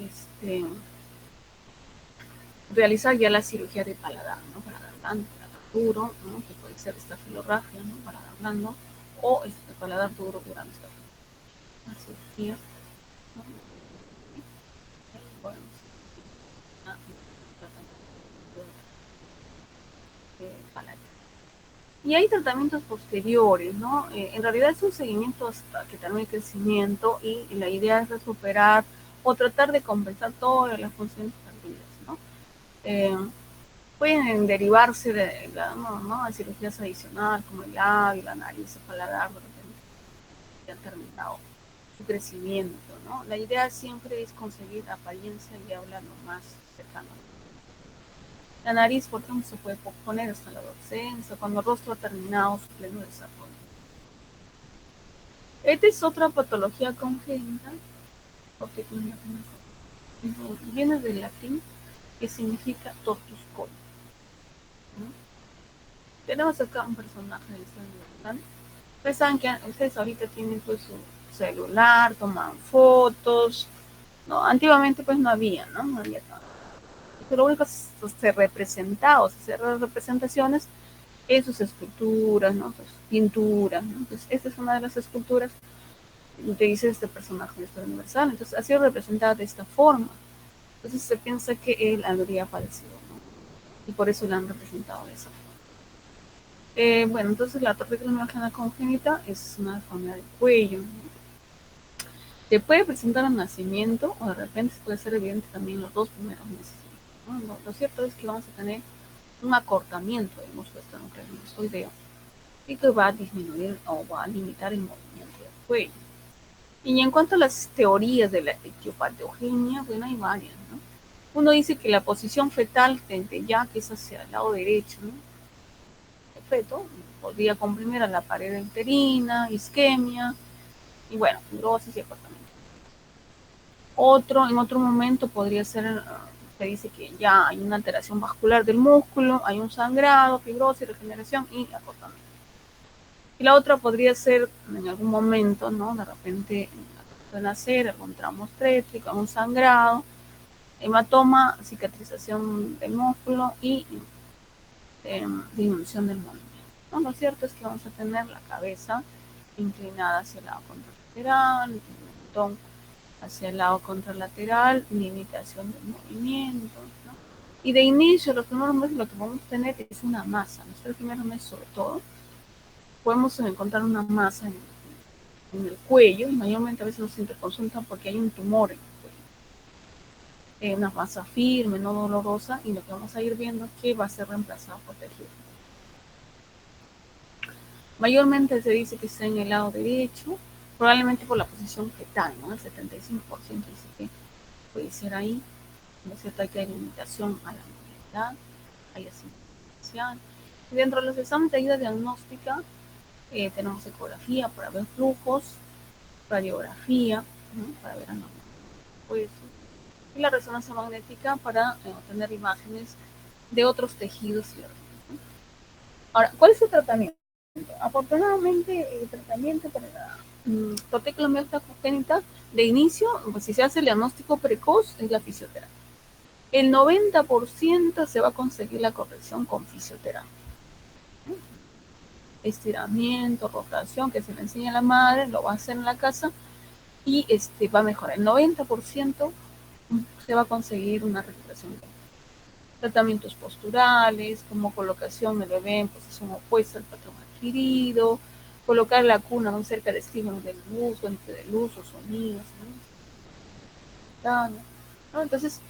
realizar ya la cirugía de paladar, ¿no? Para dar blando, paladar duro, ¿no? Que puede ser estafilografia, ¿no? Para dar blando, o paladar duro durante la cirugía, ¿no? Bueno, paladar. Y hay tratamientos posteriores, ¿no? En realidad es un seguimiento hasta que termine el crecimiento y la idea es recuperar o tratar de compensar todas las funciones perdidas, ¿no? Pueden derivarse de cirugías adicionales como el labio, la nariz, el paladar, que han terminado su crecimiento, ¿no? La idea siempre es conseguir apariencia y hablar lo más cercano. La nariz, por ejemplo, se puede poner hasta la adolescencia, cuando el rostro ha terminado su pleno desarrollo. Esta es otra patología congénita, viene del latín, que significa tortus coli, ¿no? Tenemos acá un personaje de celular. Ustedes saben que ustedes ahorita tienen pues su celular, toman fotos, ¿no? Antiguamente pues no había, ¿no? No había tanto. Pero lo único que se representaba, o sea, hacer representaciones en sus esculturas, ¿no? Sus pinturas, ¿no? Entonces, esta es una de las esculturas que dice este personaje de la historia universal. Entonces, ha sido representada de esta forma. Entonces, se piensa que él habría padecido, ¿no? Y por eso la han representado de esa forma. Bueno, entonces la torrícula vagina congénita es una deformidad del cuello, ¿no? Se puede presentar al nacimiento o de repente puede ser evidente también los 2 primeros meses, ¿no? Lo cierto es que vamos a tener un acortamiento del músculo esternocleidomastoideo y que va a disminuir o va a limitar el movimiento del cuello. Y en cuanto a las teorías de la etiopatogenia, bueno, hay varias, ¿no? Uno dice que la posición fetal desde ya que es hacia el lado derecho, ¿no? El feto podría comprimir a la pared uterina, isquemia y bueno, fibrosis y acortamiento. En otro momento podría ser, se dice que ya hay una alteración vascular del músculo, hay un sangrado, fibrosis, regeneración y acortamiento. Y la otra podría ser en algún momento, ¿no? De repente, de nacer, algún tramo obstétrico, algún sangrado, hematoma, cicatrización del músculo y disminución del movimiento, ¿no? Lo cierto es que vamos a tener la cabeza inclinada hacia el lado contralateral, el mentón hacia el lado contralateral, limitación del movimiento, ¿no? Y de inicio, los primeros meses lo que vamos a tener es una masa. En los primeros meses, sobre todo, podemos encontrar una masa en el cuello, y mayormente a veces nos interconsultan porque hay un tumor en el cuello. Una masa firme, no dolorosa, y lo que vamos a ir viendo es que va a ser reemplazado por tejido. Mayormente se dice que está en el lado derecho, probablemente por la posición fetal, ¿no? El 75% dice que puede ser ahí. ¿No es cierto? Hay que hay limitación a la movilidad, hay asignación. Y dentro de los exámenes de ayuda diagnóstica tenemos ecografía para ver flujos, radiografía, ¿no? Para ver anomalias de huesos, y la resonancia magnética para obtener imágenes de otros tejidos y órganos, ¿no? Ahora, ¿cuál es el tratamiento? Afortunadamente, el tratamiento para la tortícolis congénita de inicio, pues si se hace el diagnóstico precoz, es la fisioterapia. El 90% se va a conseguir la corrección con fisioterapia. Estiramiento, rotación, que se le enseña a la madre, lo va a hacer en la casa y va a mejorar. El 90% se va a conseguir una recuperación. Tratamientos posturales, como colocación del bebé en posición opuesta al patrón adquirido, colocar la cuna muy cerca de estímulos de luz, fuente de luz o sonidos, ¿no? Entonces,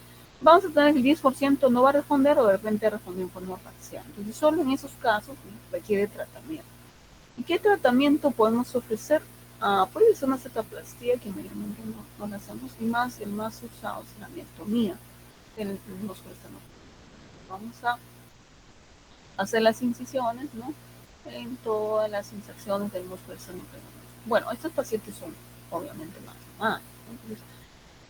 vamos a tener que el 10% no va a responder o de repente responde en forma parcial. Entonces, solo en esos casos requiere tratamiento. ¿Y qué tratamiento podemos ofrecer? Puede ser una cetoplastía que mayormente no la hacemos, y más el más usado es la miostomía del músculo esternocleidomastoideo. Vamos a hacer las incisiones, ¿no? En todas las inserciones del músculo esternocleidomastoideo. Bueno, estos pacientes son obviamente más humanos, ¿no? Entonces,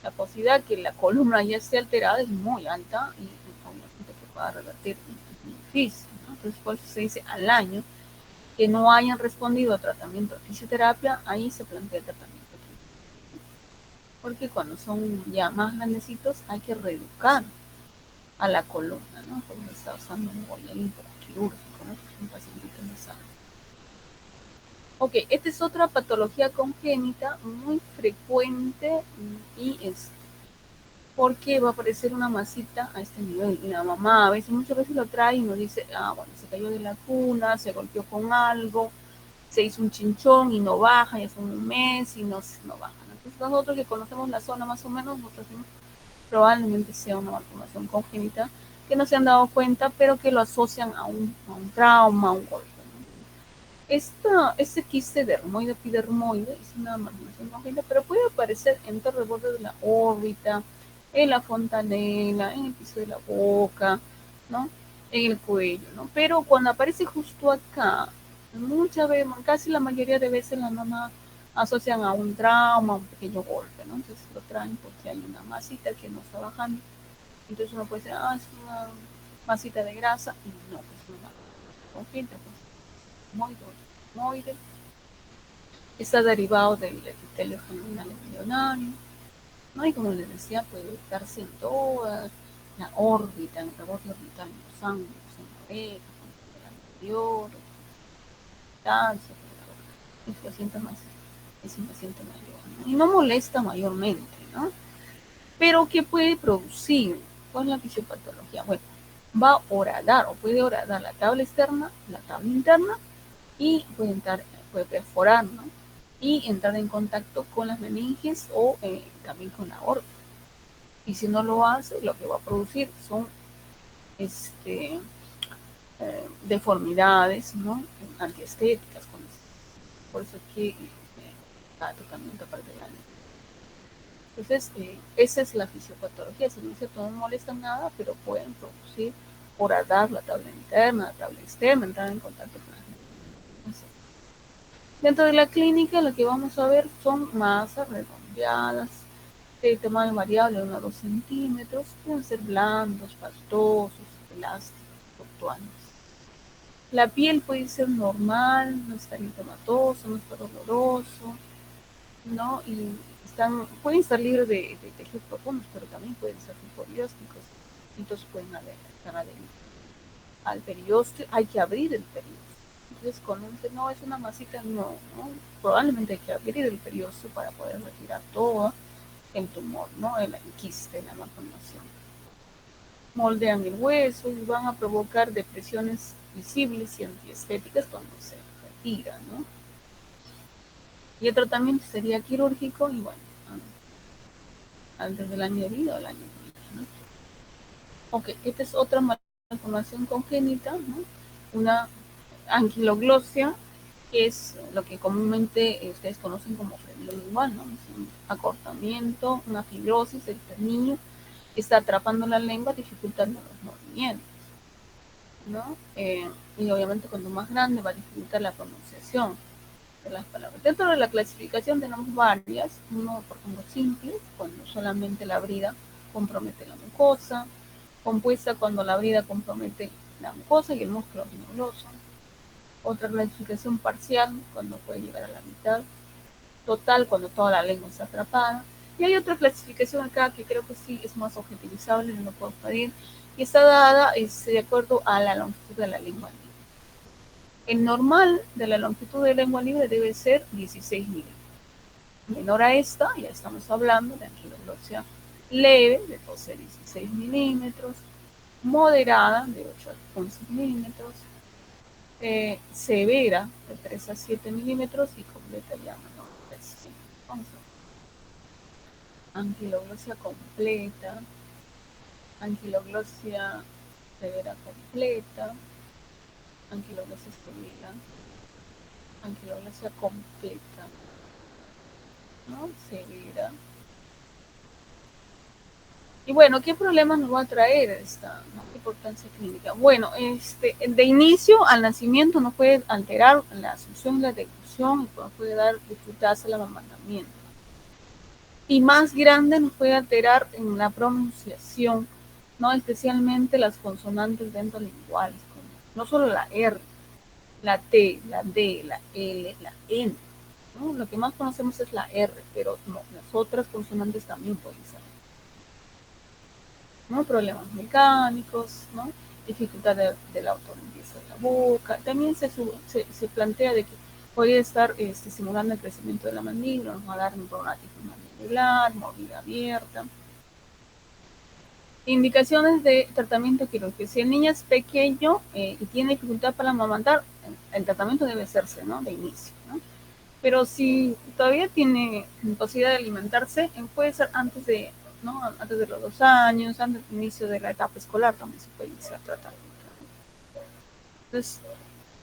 la posibilidad de que la columna ya esté alterada es muy alta y obviamente que pueda revertir es muy difícil, ¿no? Entonces, por eso se dice al año que no hayan respondido a tratamiento de fisioterapia, ahí se plantea el tratamiento. Porque cuando son ya más grandecitos hay que reeducar a la columna, ¿no? Porque se está usando un bollito quirúrgico, ¿no? Un paciente más sano. Ok, esta es otra patología congénita muy frecuente y es porque va a aparecer una masita a este nivel. Y la mamá a veces, muchas veces lo trae y nos dice, bueno, se cayó de la cuna, se golpeó con algo, se hizo un chinchón y no baja, ya hace un mes y no baja. Entonces nosotros que conocemos la zona más o menos, nosotros probablemente sea una malformación congénita que no se han dado cuenta, pero que lo asocian a un trauma, a un golpe, ¿no? Este quiste dermoide epidermoide es una malformación congénita, pero puede aparecer en todo el borde de la órbita, en la fontanela, en el piso de la boca, ¿no? En el cuello, ¿no? Pero cuando aparece justo acá, muchas veces, casi la mayoría de veces las mamás asocian a un trauma, a un pequeño golpe, ¿no? Entonces lo traen porque hay una masita que no está bajando. Entonces uno puede decir, es una masita de grasa, y no, es una congénita, pues, muy está derivado del epitelio germinal embrionario, ¿no? Y como les decía, puede ubicarse en toda la órbita, en el reborde orbital, en los ángulos, en la oreja, inferior, cansancio, impaciente más, es impaciente mayor, ¿no? Y no molesta mayormente, ¿no? Pero ¿qué puede producir? ¿Cuál es la fisiopatología? Bueno, va a horadar o puede horadar la tabla externa, la tabla interna y puede perforar, ¿no? Y entrar en contacto con las meninges o también con la aorta. Y si no lo hace, lo que va a producir son este, deformidades, ¿no? Antiestéticas, por eso que da tratamiento aparte de la lengua. Entonces, esa es la fisiopatología. Si no se no molesta nada, pero pueden producir horadar la tabla interna, la tabla externa, entrar en contacto con la gente. Dentro de la clínica, lo que vamos a ver son masas redondeadas, de tamaño variable de 1 a 2 centímetros, pueden ser blandos, pastosos, elásticos, fluctuantes. La piel puede ser normal, no está eritematoso, no está doloroso, ¿no? Y pueden estar libres de tejidos profundos, pero también pueden ser fibrobiósticos. Entonces pueden estar adheridos al periósteo. Hay que abrir el periósteo. Entonces, cuando dice, no, es una masita, no, ¿no? Probablemente hay que abrir el periósteo para poder retirar todo el tumor, ¿no? El quiste, la malformación. Moldean el hueso y van a provocar depresiones visibles y antiestéticas cuando se retira, ¿no? Y el tratamiento sería quirúrgico y bueno, antes del año de vida o el año de vida, ¿no? Ok, esta es otra malformación congénita, ¿no? Una anquiloglosia, que es lo que comúnmente ustedes conocen como frenillo lingual, ¿no? Es un acortamiento, una fibrosis del frenillo que está atrapando la lengua, dificultando los movimientos, ¿no? Y obviamente cuando más grande va a dificultar la pronunciación de las palabras. Dentro de la clasificación tenemos varias, uno por ejemplo simple, cuando solamente la brida compromete la mucosa, compuesta cuando la brida compromete la mucosa y el músculo arenaloso, otra clasificación parcial cuando puede llegar a la mitad, total cuando toda la lengua está atrapada, y hay otra clasificación acá que creo que sí es más objetivizable, no lo puedo pedir, y está dada de acuerdo a la longitud de la lengua libre. El normal de la longitud de lengua libre debe ser 16 milímetros. Menor a esta, ya estamos hablando de anquiloglosia leve, de 12 a 16 milímetros, moderada, de 8 a 11 milímetros, severa, de 3 a 7 milímetros, y completa ya menor de 5. Vamos a ver. Anquiloglosia completa, anquiloglosia severa completa, anquiloglosia severa, anquiloglosia completa, ¿no? Severa. Y bueno, ¿qué problemas nos va a traer esta, ¿no? Importancia clínica? Bueno, de inicio al nacimiento nos puede alterar la absorción y la deglución y puede dar dificultades al amamantamiento. Y más grande nos puede alterar en la pronunciación, ¿no? Especialmente las consonantes dentolinguales, no solo la R, la T, la D, la L, la N, ¿no? Lo que más conocemos es la R, pero no, las otras consonantes también pueden ser, ¿no? Problemas mecánicos, ¿no? Dificultad de la autolimpieza de la boca. También se plantea de que podría estar estimulando el crecimiento de la mandíbula, nos va a dar neuronitis mandibular, mordida abierta. Indicaciones de tratamiento quirúrgico. Si el niño es pequeño y tiene dificultad para amamantar, el tratamiento debe hacerse, ¿no? De inicio, ¿no? Pero si todavía tiene posibilidad de alimentarse, puede ser antes de, ¿no? Antes de los 2 años, antes del inicio de la etapa escolar también se puede iniciar tratamiento. Entonces,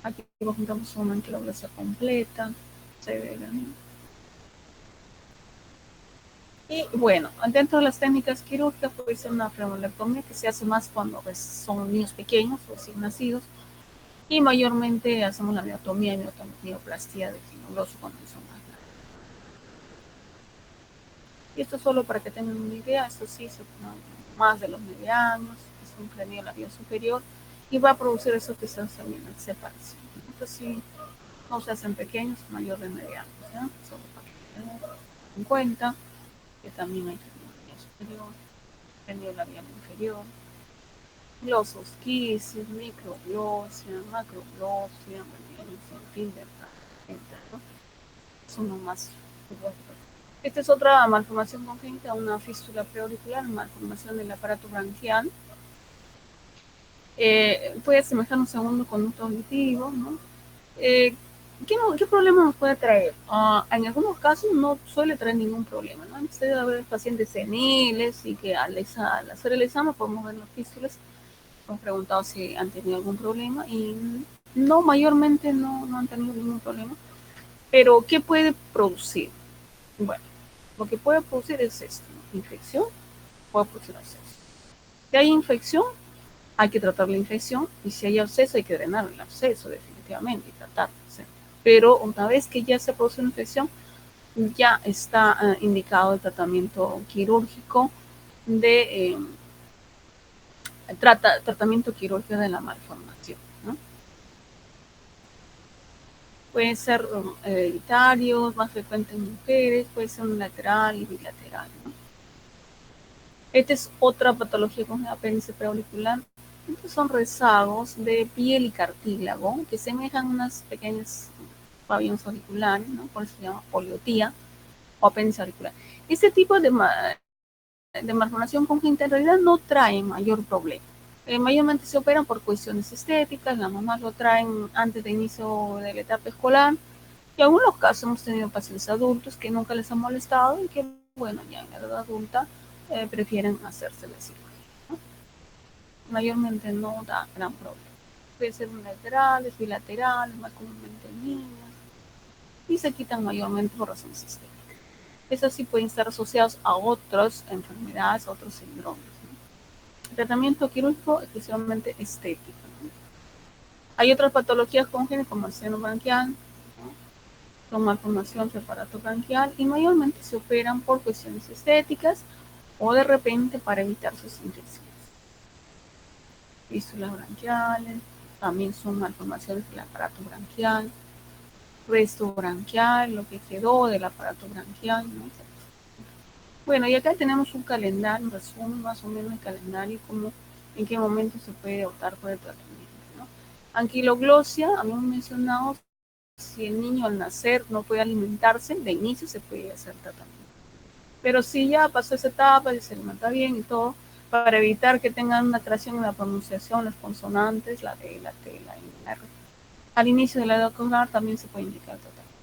aquí juntamos una anquiloglosia completa, severa, ¿no? Y bueno, dentro de las técnicas quirúrgicas puede ser una frenectomía que se hace más cuando pues, son niños pequeños o recién nacidos, y mayormente hacemos la miotomía y mioplastía de ginegloso cuando son más grandes. Y esto solo para que tengan una idea, esto sí es más de los 9 años, es un cráneo labial superior y va a producir eso que se hace en la separación. Esto sí no se hacen pequeños, mayor de 9 años, ¿ya? Solo para que tengan en cuenta que también hay cráneo labial superior, cráneo labial inferior. glossoskisis, microglossia, macroglossia, en fin, ¿no? Es uno más. Esta es otra malformación congénita, una fístula preauricular, malformación del aparato branquial. Puede asemejar un segundo conducto auditivo, ¿no? ¿Qué problema nos puede traer? En algunos casos no suele traer ningún problema, ¿no? Debe haber pacientes seniles y que al hacer el examen podemos ver las fístulas. Hemos preguntado si han tenido algún problema y no, mayormente no han tenido ningún problema. Pero, ¿qué puede producir? Bueno, lo que puede producir es esto, ¿no? Infección, puede producir absceso. Si hay infección, hay que tratar la infección, y si hay absceso hay que drenar el absceso definitivamente y tratar. ¿Sí? Pero una vez que ya se produce una infección, ya está indicado el tratamiento quirúrgico de tratamiento quirúrgico de la malformación, ¿no? Puede ser hereditario, más frecuente en mujeres, puede ser unilateral y bilateral, ¿no? Esta es otra patología con el apéndice preauricular. Estos son rezagos de piel y cartílago que semejan unas pequeñas pabellones auriculares, ¿no? Por eso se llama poliotía o apéndice auricular. Este tipo de malformación congénita en realidad no trae mayor problema. Mayormente se operan por cuestiones estéticas, las mamás lo traen antes de inicio de la etapa escolar, y en algunos casos hemos tenido pacientes adultos que nunca les ha molestado y que, bueno, ya en la edad adulta prefieren hacerse la cirugía, ¿no? Mayormente no da gran problema. Puede ser unilaterales, bilaterales, más comúnmente en niños, y se quitan mayormente por razones estéticas. Eso sí pueden estar asociados a otras enfermedades, a otros síndromes, ¿no? Tratamiento quirúrgico exclusivamente estético, ¿no? Hay otras patologías congénitas como el seno branquial, ¿no? Con malformación del aparato branquial, y mayormente se operan por cuestiones estéticas o de repente para evitar sus infecciones. Fístulas branquiales, también son malformaciones del aparato branquial, resto branquial, lo que quedó del aparato branquial, ¿no? Bueno, y acá tenemos un calendario, un resumen más o menos el calendario, como en qué momento se puede optar por el tratamiento, ¿no? Anquiloglosia, habíamos mencionado, si el niño al nacer no puede alimentarse, de inicio se puede hacer tratamiento. Pero si ya pasó esa etapa y se alimenta bien y todo, para evitar que tengan una alteración en la pronunciación, las consonantes, la D, la T, la I, la R, al inicio de la edad escolar también se puede indicar el tratamiento.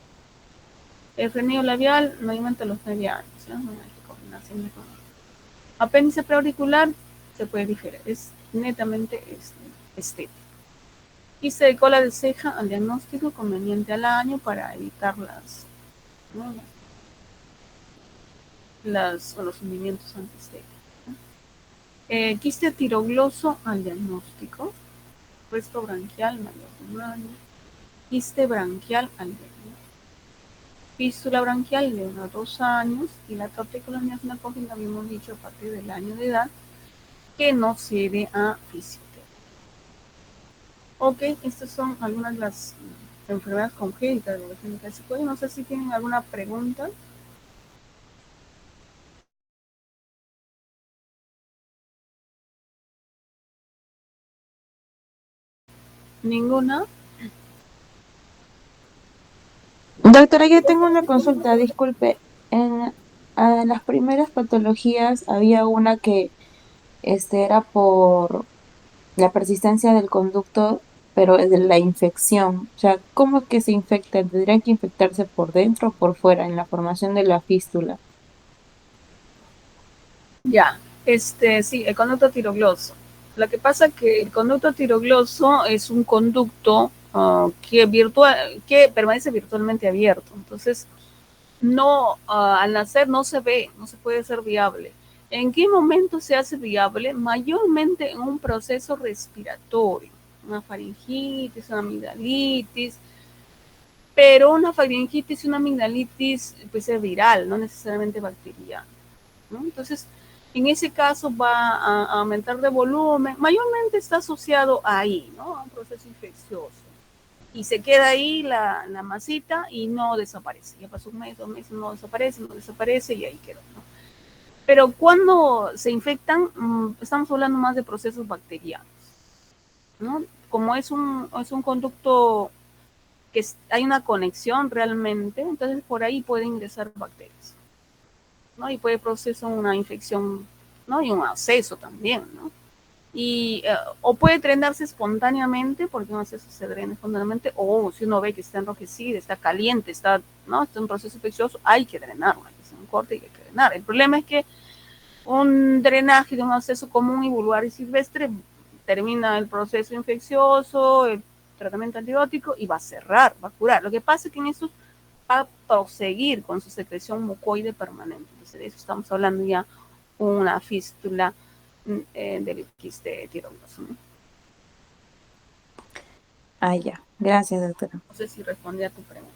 El frenillo labial, mayormente a los 9 años, ¿no? No hay que coordinarse con apéndice preauricular, se puede diferir, es netamente estético. Y se de cola de ceja al diagnóstico conveniente al año para evitar ¿no? Los hundimientos antiestéticos, ¿no? Quiste tirogloso al diagnóstico, resto branquial mayor de 1 año, quiste branquial al diagnóstico, fístula branquial de 1 a 2 años, y la tortícolis miasma congénita, habíamos dicho, a partir del año de edad, que no cede a fisioterapia. Ok, estas son algunas de las enfermedades congénitas de la clínica de psicosis. No sé si tienen alguna pregunta. ¿Ninguna? Doctora, yo tengo una consulta, disculpe. En las primeras patologías había una que era por la persistencia del conducto, pero es de la infección. O sea, ¿cómo es que se infecta? ¿Tendrían que infectarse por dentro o por fuera en la formación de la fístula? Ya, sí, el conducto tirogloso. Lo que pasa es que el conducto tirogloso es un conducto que permanece virtualmente abierto. Entonces, no, al nacer no se ve, no se puede ser viable. ¿En qué momento se hace viable? Mayormente en un proceso respiratorio, una faringitis, una amigdalitis, pero una faringitis y una amigdalitis puede ser viral, no necesariamente bacteriana, ¿no? Entonces, en ese caso va a aumentar de volumen, mayormente está asociado ahí, ¿no? A un proceso infeccioso. Y se queda ahí la masita y no desaparece. Ya pasó un mes, 2 meses, no desaparece y ahí quedó, ¿no? Pero cuando se infectan, estamos hablando más de procesos bacterianos, ¿no? Como es un conducto que hay una conexión realmente, entonces por ahí pueden ingresar bacterias, ¿no? Y puede procesar una infección, ¿no? Y un absceso también, ¿no? Y, o puede drenarse espontáneamente, porque un absceso se drena espontáneamente, o si uno ve que está enrojecido, está caliente, ¿no? Está en un proceso infeccioso, hay que drenarlo, hay que hacer un corte y hay que drenar. El problema es que un drenaje de un absceso común y vulgar y silvestre termina el proceso infeccioso, el tratamiento antibiótico y va a cerrar, va a curar. Lo que pasa es que en eso va a proseguir con su secreción mucoide permanente. Entonces, de eso estamos hablando ya una fístula del quiste tiroides, ¿no? Ah, ya. Gracias, doctora. No sé si respondí a tu pregunta.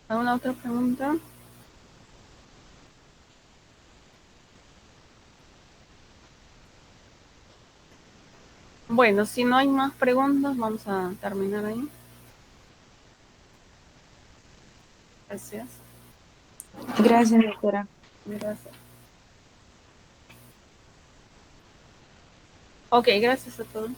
¿Alguna otra pregunta? Bueno, si no hay más preguntas, vamos a terminar ahí. Gracias. Gracias, doctora. Gracias. Ok, gracias a todos.